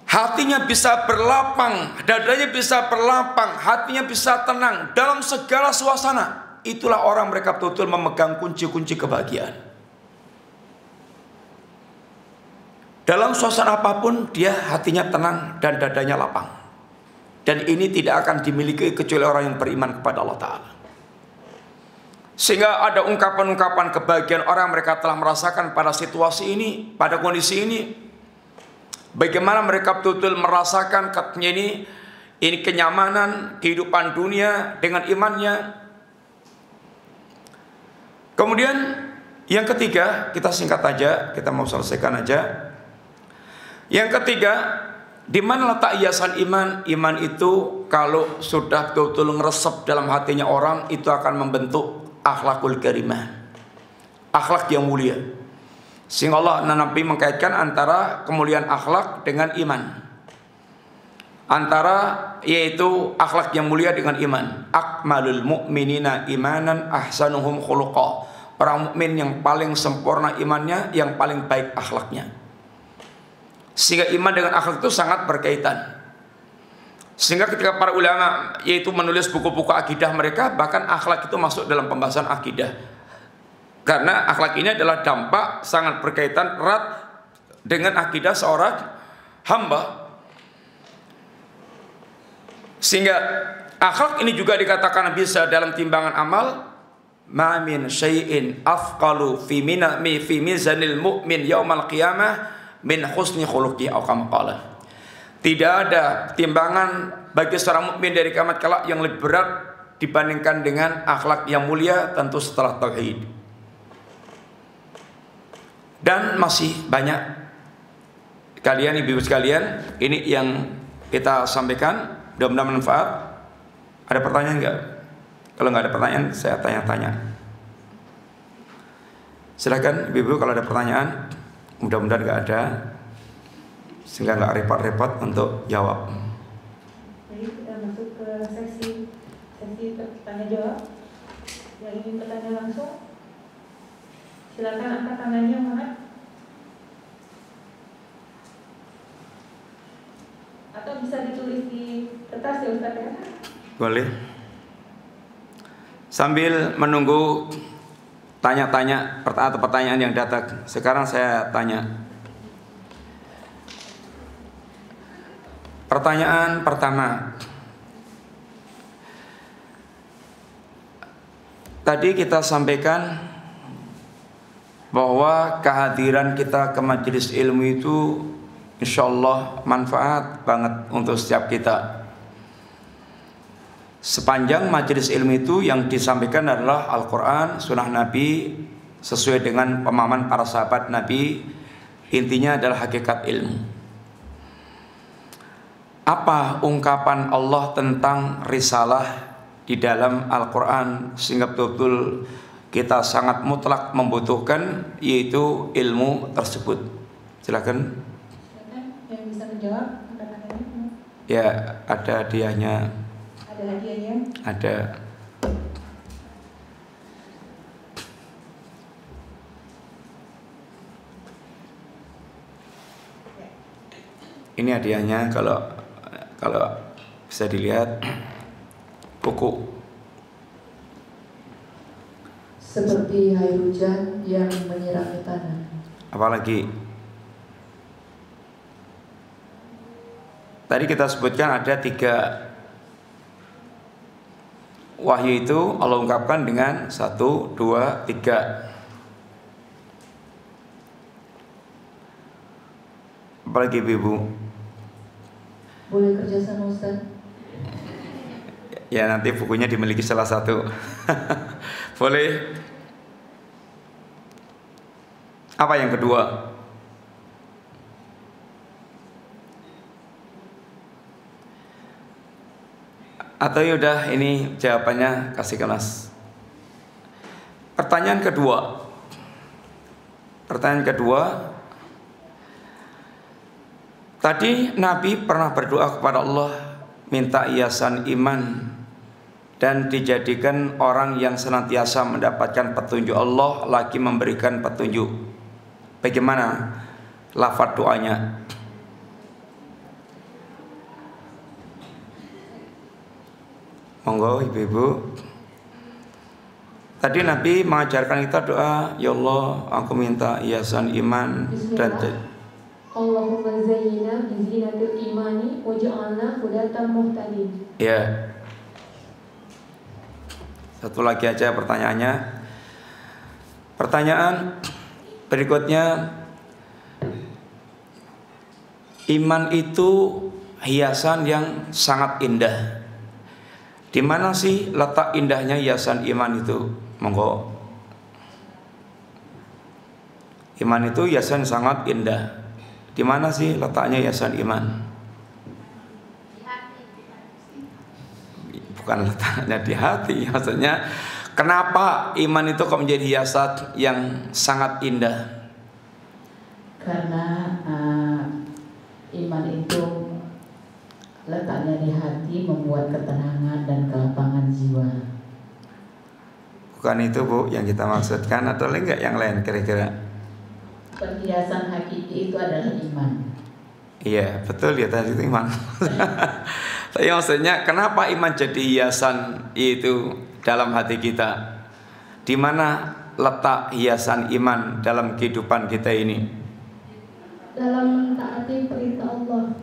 Speaker 2: Hatinya bisa berlapang, dadanya bisa berlapang, hatinya bisa tenang dalam segala suasana. Itulah orang mereka betul-betul memegang kunci-kunci kebahagiaan. Dalam suasana apapun dia hatinya tenang dan dadanya lapang. Dan ini tidak akan dimiliki kecuali orang yang beriman kepada Allah Ta'ala. Sehingga ada ungkapan-ungkapan kebahagiaan orang mereka telah merasakan pada situasi ini, pada kondisi ini. Bagaimana mereka betul-betul merasakan katanya ini kenyamanan kehidupan dunia dengan imannya. Kemudian yang ketiga, kita singkat aja, kita mau selesaikan aja. Yang ketiga, di mana letak hiasan iman? Iman itu kalau sudah betul-betul ngeresep dalam hatinya orang, itu akan membentuk akhlakul karimah, akhlak yang mulia. Sehingga Allah Nabi mengkaitkan antara kemuliaan akhlak dengan iman, antara yaitu akhlak yang mulia dengan iman. Akmalul mu'minina imanan ahsanuhum khuluqa. Orang mukmin yang paling sempurna imannya, yang paling baik akhlaknya. Sehingga iman dengan akhlak itu sangat berkaitan. Sehingga ketika para ulama yaitu menulis buku-buku akidah mereka, bahkan akhlak itu masuk dalam pembahasan akidah. Karena akhlak ini adalah dampak sangat berkaitan erat dengan akidah seorang hamba. Sehingga akhlak ini juga dikatakan bisa dalam timbangan amal. Ma min syai'in afqalu fi mizanil mu'min yaumal qiyamah min husni khuluqi aw kama qala. Tidak ada timbangan bagi seorang mukmin dari kiamat kelak yang lebih berat dibandingkan dengan akhlak yang mulia, tentu setelah tauhid. Dan masih banyak kalian ibu-ibu sekalian, ini yang kita sampaikan, mudah-mudahan bermanfaat. Ada pertanyaan enggak? Kalau enggak ada pertanyaan, saya tanya-tanya. Silakan ibu-ibu kalau ada pertanyaan. Mudah-mudahan nggak ada, sehingga nggak repot-repot untuk jawab.
Speaker 3: Jadi kita masuk ke sesi tanya jawab. Yang ingin bertanya langsung, silakan angkat tangannya, Muhammad. Atau bisa ditulis di kertas ya Ustaz ya?
Speaker 2: Boleh. Sambil menunggu tanya-tanya atau pertanyaan yang datang, sekarang saya tanya, Pertanyaan pertama. Tadi kita sampaikan bahwa kehadiran kita ke majelis ilmu itu insyaallah manfaat banget untuk setiap kita. Sepanjang majelis ilmu itu yang disampaikan adalah Al-Quran, Sunnah Nabi sesuai dengan pemahaman para sahabat Nabi, intinya adalah hakikat ilmu. Apa ungkapan Allah tentang risalah di dalam Al-Quran sehingga betul-betul kita sangat mutlak membutuhkan, yaitu ilmu tersebut? Silakan.
Speaker 3: Yang bisa menjawab pertanyaannya?
Speaker 2: Ya, ada hadiahnya.
Speaker 3: Ada hadiahnya?
Speaker 2: Ada. Ini hadiahnya, kalau bisa dilihat, buku.
Speaker 4: Seperti air hujan yang menyirami tanah.
Speaker 2: Apalagi? Tadi kita sebutkan ada 3 wahyu itu Allah ungkapkan dengan 1, 2, 3. Apalagi Ibu?
Speaker 4: Boleh kerjasama Ustaz?
Speaker 2: Ya, nanti bukunya dimiliki salah satu. Boleh. Apa yang kedua? Atau yaudah ini jawabannya kasih ke Mas. Pertanyaan kedua. Tadi Nabi pernah berdoa kepada Allah minta hiasan iman dan dijadikan orang yang senantiasa mendapatkan petunjuk Allah, lagi memberikan petunjuk. Bagaimana lafaz doanya? Monggo ibu-ibu. Tadi Nabi mengajarkan kita doa, ya Allah, aku minta hiasan iman dan
Speaker 4: Allahumma zayyina bi zinatil imani waj'alna hudatan muhtadin.
Speaker 2: Ya. Satu lagi aja pertanyaannya. Pertanyaan berikutnya, iman itu hiasan yang sangat indah. Di mana sih letak indahnya hiasan iman itu? Monggo. Iman itu hiasan sangat indah. Di mana sih letaknya hiasan iman? Bukan letaknya di hati, maksudnya kenapa iman itu kok menjadi hiasan yang sangat indah?
Speaker 4: Karena iman itu letaknya di hati, membuat ketenangan dan kelapangan jiwa.
Speaker 2: Bukan itu Bu yang kita maksudkan, atau enggak yang lain kira-kira?
Speaker 4: Perhiasan hakiki itu adalah iman.
Speaker 2: Iya betul ya, tadi itu iman. Tapi maksudnya kenapa iman jadi hiasan itu dalam hati kita? Di mana letak hiasan iman dalam kehidupan kita ini?
Speaker 4: Dalam mentaati perintah Allah.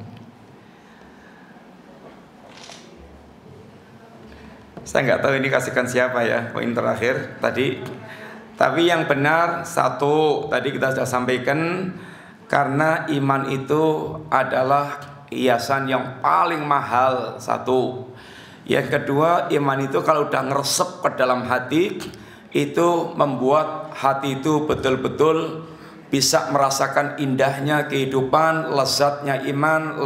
Speaker 2: Saya nggak tahu ini kasihkan siapa ya, poin terakhir tadi. Tapi yang benar satu, tadi kita sudah sampaikan, karena iman itu adalah hiasan yang paling mahal, satu. Yang kedua, iman itu kalau udah ngeresep ke dalam hati, itu membuat hati itu betul-betul bisa merasakan indahnya kehidupan, lezatnya iman,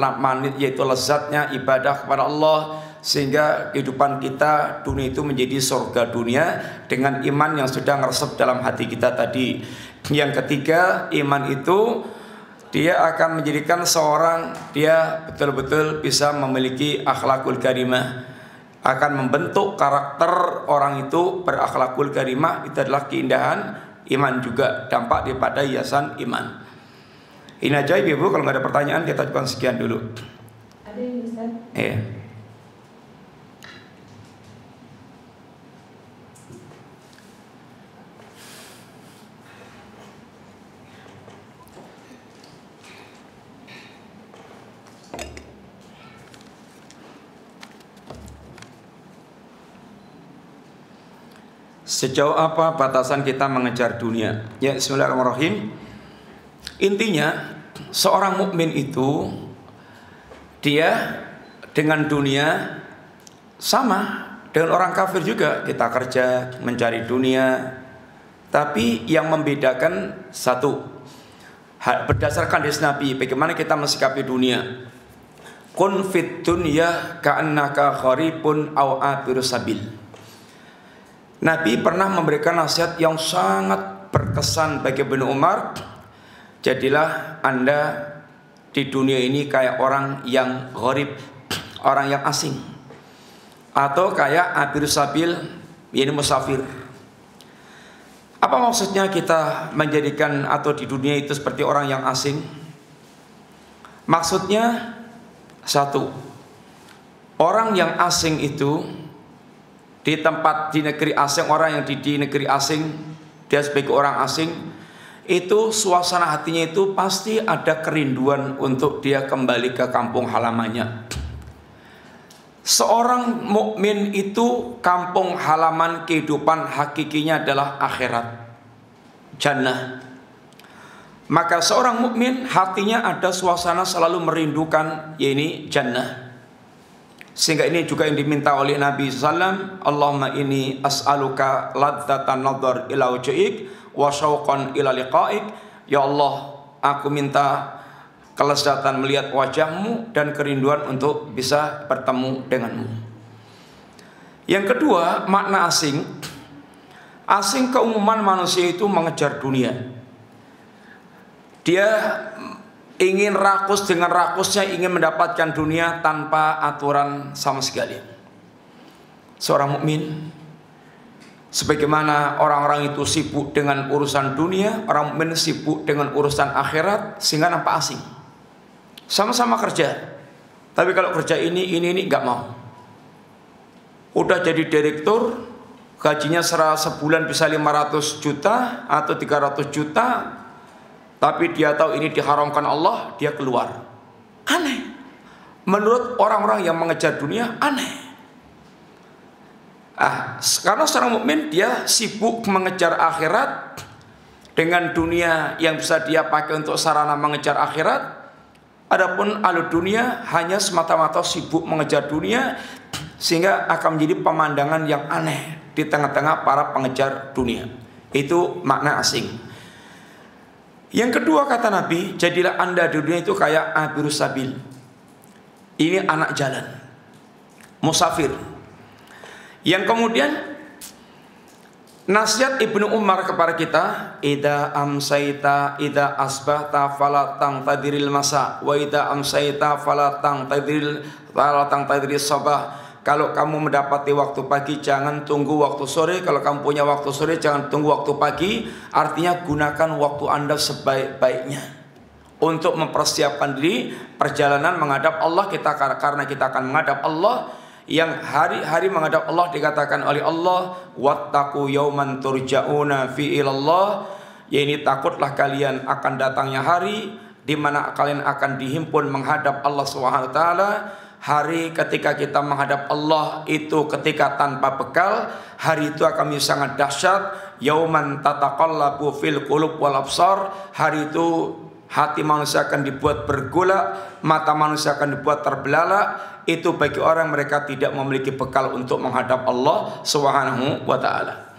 Speaker 2: yaitu lezatnya ibadah kepada Allah, sehingga kehidupan kita dunia itu menjadi surga dunia dengan iman yang sudah ngeresep dalam hati kita tadi. Yang ketiga, iman itu dia akan menjadikan seorang dia betul-betul bisa memiliki akhlakul karimah, akan membentuk karakter orang itu berakhlakul karimah. Itu adalah keindahan iman juga, dampak daripada hiasan iman. Ini aja ibu, kalau nggak ada pertanyaan kita cukupkan sekian dulu.
Speaker 3: Ada yang bisa?
Speaker 2: Iya. Sejauh apa batasan kita mengejar dunia? Ya, bismillahirrahmanirrahim. Intinya, seorang mukmin itu dia dengan dunia sama dengan orang kafir juga. Kita kerja mencari dunia, tapi yang membedakan satu, berdasarkan hadis Nabi, bagaimana kita mensikapi dunia. Kun fit dunya ka'annaka gharibun aw abirus sabil. Nabi pernah memberikan nasihat yang sangat berkesan bagi Ibnu Umar. Jadilah Anda di dunia ini kayak orang yang gharib, orang yang asing, atau kayak abirus sabil, yaitu musafir. Apa maksudnya kita menjadikan atau di dunia itu seperti orang yang asing? Maksudnya satu, orang yang asing itu di tempat di negeri asing, orang yang di negeri asing, dia sebagai orang asing, itu suasana hatinya itu pasti ada kerinduan untuk dia kembali ke kampung halamannya. Seorang mukmin itu kampung halaman kehidupan hakikinya adalah akhirat, jannah. Maka seorang mukmin hatinya ada suasana selalu merindukan, yaitu jannah. Sehingga ini juga yang diminta oleh Nabi SAW. Allahumma inni as'aluka ladzatan nadhar ila wajhik wa syauqan ila liqa'ik. Ya Allah, aku minta kelezatan melihat wajahmu dan kerinduan untuk bisa bertemu denganmu. Yang kedua, makna asing. Asing keumuman manusia itu mengejar dunia. Dia ingin rakus, dengan rakusnya ingin mendapatkan dunia tanpa aturan sama sekali. Seorang mukmin, sebagaimana orang-orang itu sibuk dengan urusan dunia, orang mukmin sibuk dengan urusan akhirat, sehingga nampak asing. Sama-sama kerja, tapi kalau kerja ini nggak mau. Udah jadi direktur, gajinya sebulan bisa 500 juta atau 300 juta, tapi dia tahu ini diharamkan Allah, dia keluar. Aneh. Menurut orang-orang yang mengejar dunia, aneh. Karena seorang mukmin dia sibuk mengejar akhirat dengan dunia yang bisa dia pakai untuk sarana mengejar akhirat. Adapun ahli dunia hanya semata-mata sibuk mengejar dunia, sehingga akan menjadi pemandangan yang aneh di tengah-tengah para pengejar dunia. Itu makna asing. Yang kedua kata Nabi, jadilah Anda di dunia itu kayak abirus sabil. Ini anak jalan, musafir. Yang kemudian nasihat Ibnu Umar kepada kita, idza amsayta idza asbahta fala tangtadiril masa wa idza amsayta fala tangtadiril sabah. Kalau kamu mendapati waktu pagi, jangan tunggu waktu sore. Kalau kamu punya waktu sore, jangan tunggu waktu pagi. Artinya gunakan waktu Anda sebaik-baiknya untuk mempersiapkan diri perjalanan menghadap Allah. Karena kita akan menghadap Allah. Yang hari-hari menghadap Allah dikatakan oleh Allah, wattaqu yauman turja'una fi ilallah. Yaitu takutlah kalian akan datangnya hari di mana kalian akan dihimpun menghadap Allah Subhanahu wa taala. Hari ketika kita menghadap Allah itu ketika tanpa bekal. Hari itu akan menjadi sangat dahsyat. Yauman tataqallabu fil qulub wal absar. Hari itu hati manusia akan dibuat bergolak, mata manusia akan dibuat terbelalak. Itu bagi orang mereka tidak memiliki bekal untuk menghadap Allah Subhanahu wa taala.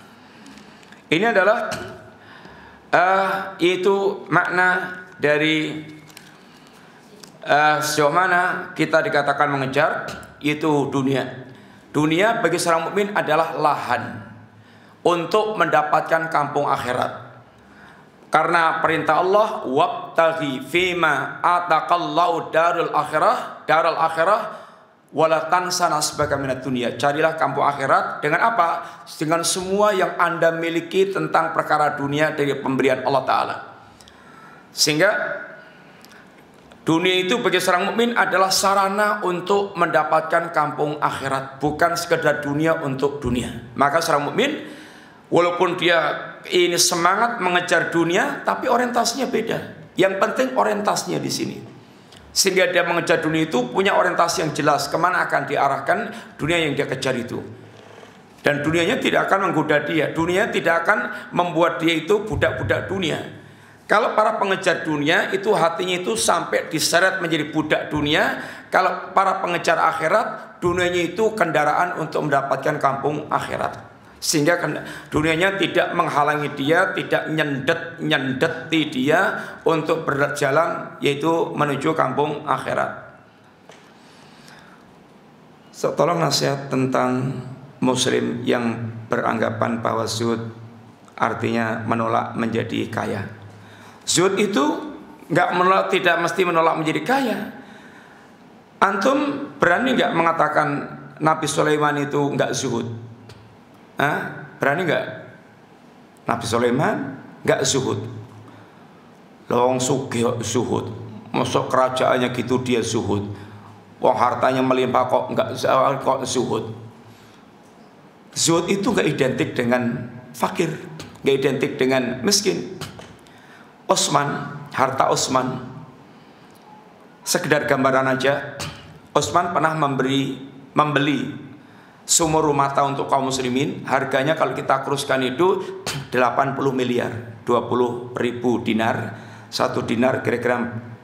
Speaker 2: Ini adalah itu makna dari sejauh mana kita dikatakan mengejar itu dunia. Dunia bagi seorang mukmin adalah lahan untuk mendapatkan kampung akhirat. Karena perintah Allah, wabtaghi fima ataqallahu darul akhirah wala tansa nasbaka minad dunya. Carilah kampung akhirat dengan apa? Dengan semua yang Anda miliki tentang perkara dunia dari pemberian Allah taala. Sehingga dunia itu bagi seorang mukmin adalah sarana untuk mendapatkan kampung akhirat, bukan sekedar dunia untuk dunia. Maka seorang mukmin walaupun dia ini semangat mengejar dunia, tapi orientasinya beda. Yang penting orientasinya di sini. Sehingga dia mengejar dunia itu punya orientasi yang jelas, kemana akan diarahkan dunia yang dia kejar itu. Dan dunianya tidak akan menggoda dia. Dunia tidak akan membuat dia itu budak-budak dunia. Kalau para pengejar dunia itu hatinya itu sampai diseret menjadi budak dunia. Kalau para pengejar akhirat, dunianya itu kendaraan untuk mendapatkan kampung akhirat. Sehingga dunianya tidak menghalangi dia, tidak nyendeti dia untuk berjalan, yaitu menuju kampung akhirat. So, tolong nasihat tentang Muslim yang beranggapan bahwa zuhud artinya menolak menjadi kaya. Zuhud itu tidak mesti menolak menjadi kaya. Antum berani nggak mengatakan Nabi Sulaiman itu nggak zuhud? Berani nggak? Nabi Sulaiman nggak zuhud. Lawang sugih zuhud. Masuk kerajaannya gitu dia zuhud. Wong hartanya melimpah kok zuhud. Zuhud itu gak identik dengan fakir, gak identik dengan miskin. Harta Utsman, sekedar gambaran aja, Utsman pernah membeli sumur rumah tangga untuk kaum muslimin. Harganya kalau kita kuruskan itu 80 miliar, 20.000 dinar. 1 dinar kira-kira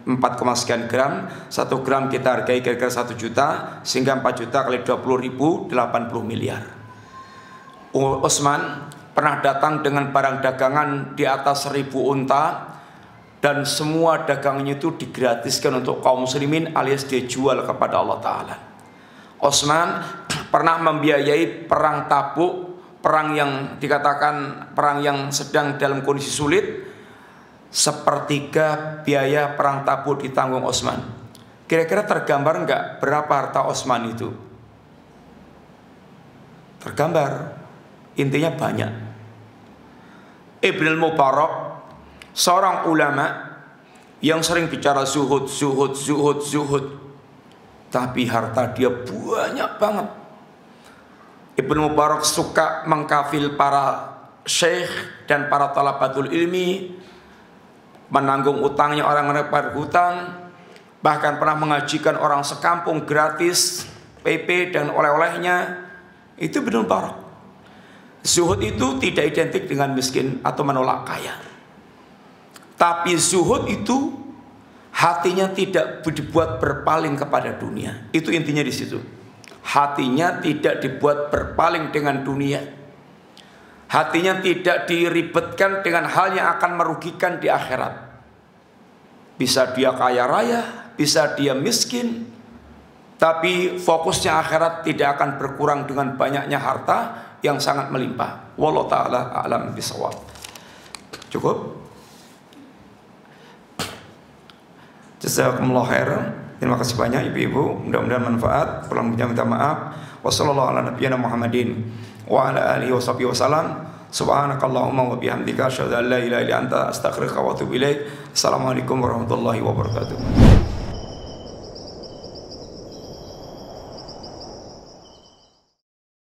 Speaker 2: 4, sekian gram. 1 gram kita hargai kira-kira 1 juta, sehingga 4 juta kali 20.000, 80 miliar. Utsman pernah datang dengan barang dagangan di atas 1.000 unta, dan semua dagangannya itu digratiskan untuk kaum muslimin alias dia jual kepada Allah Ta'ala. Utsman pernah membiayai perang Tabuk, perang yang dikatakan perang yang sedang dalam kondisi sulit. 1/3 biaya perang Tabuk ditanggung Utsman. Kira-kira tergambar enggak berapa harta Utsman itu? Tergambar. Intinya banyak. Ibnul Mubarak, seorang ulama yang sering bicara zuhud, tapi harta dia banyak banget. Ibnul Mubarak suka mengkafil para syekh dan para talabatul ilmi, menanggung utangnya orang-orang berhutang, bahkan pernah mengajikan orang sekampung gratis, PP dan oleh-olehnya. Itu Ibnul Mubarak. Zuhud itu tidak identik dengan miskin atau menolak kaya. Tapi zuhud itu hatinya tidak dibuat berpaling kepada dunia. Itu intinya di situ. Hatinya tidak dibuat berpaling dengan dunia. Hatinya tidak diribetkan dengan hal yang akan merugikan di akhirat. Bisa dia kaya raya, bisa dia miskin, tapi fokusnya akhirat tidak akan berkurang dengan banyaknya harta yang sangat melimpah. Wallahu ta'ala a'lam bishawab. Cukup? Jazakumullah khairan. Terima kasih banyak ibu-ibu. Mudah-mudahan manfaat. Kurang lebihnya minta maaf. Wassallallahu ala nabiyyina Muhammadin wa ala alihi washabihi wasallam. Subhanakallahumma wa bihamdika asyhadu an la ilaha illa anta astaghfiruka wa atubu ilaik. Assalamualaikum warahmatullahi wabarakatuh.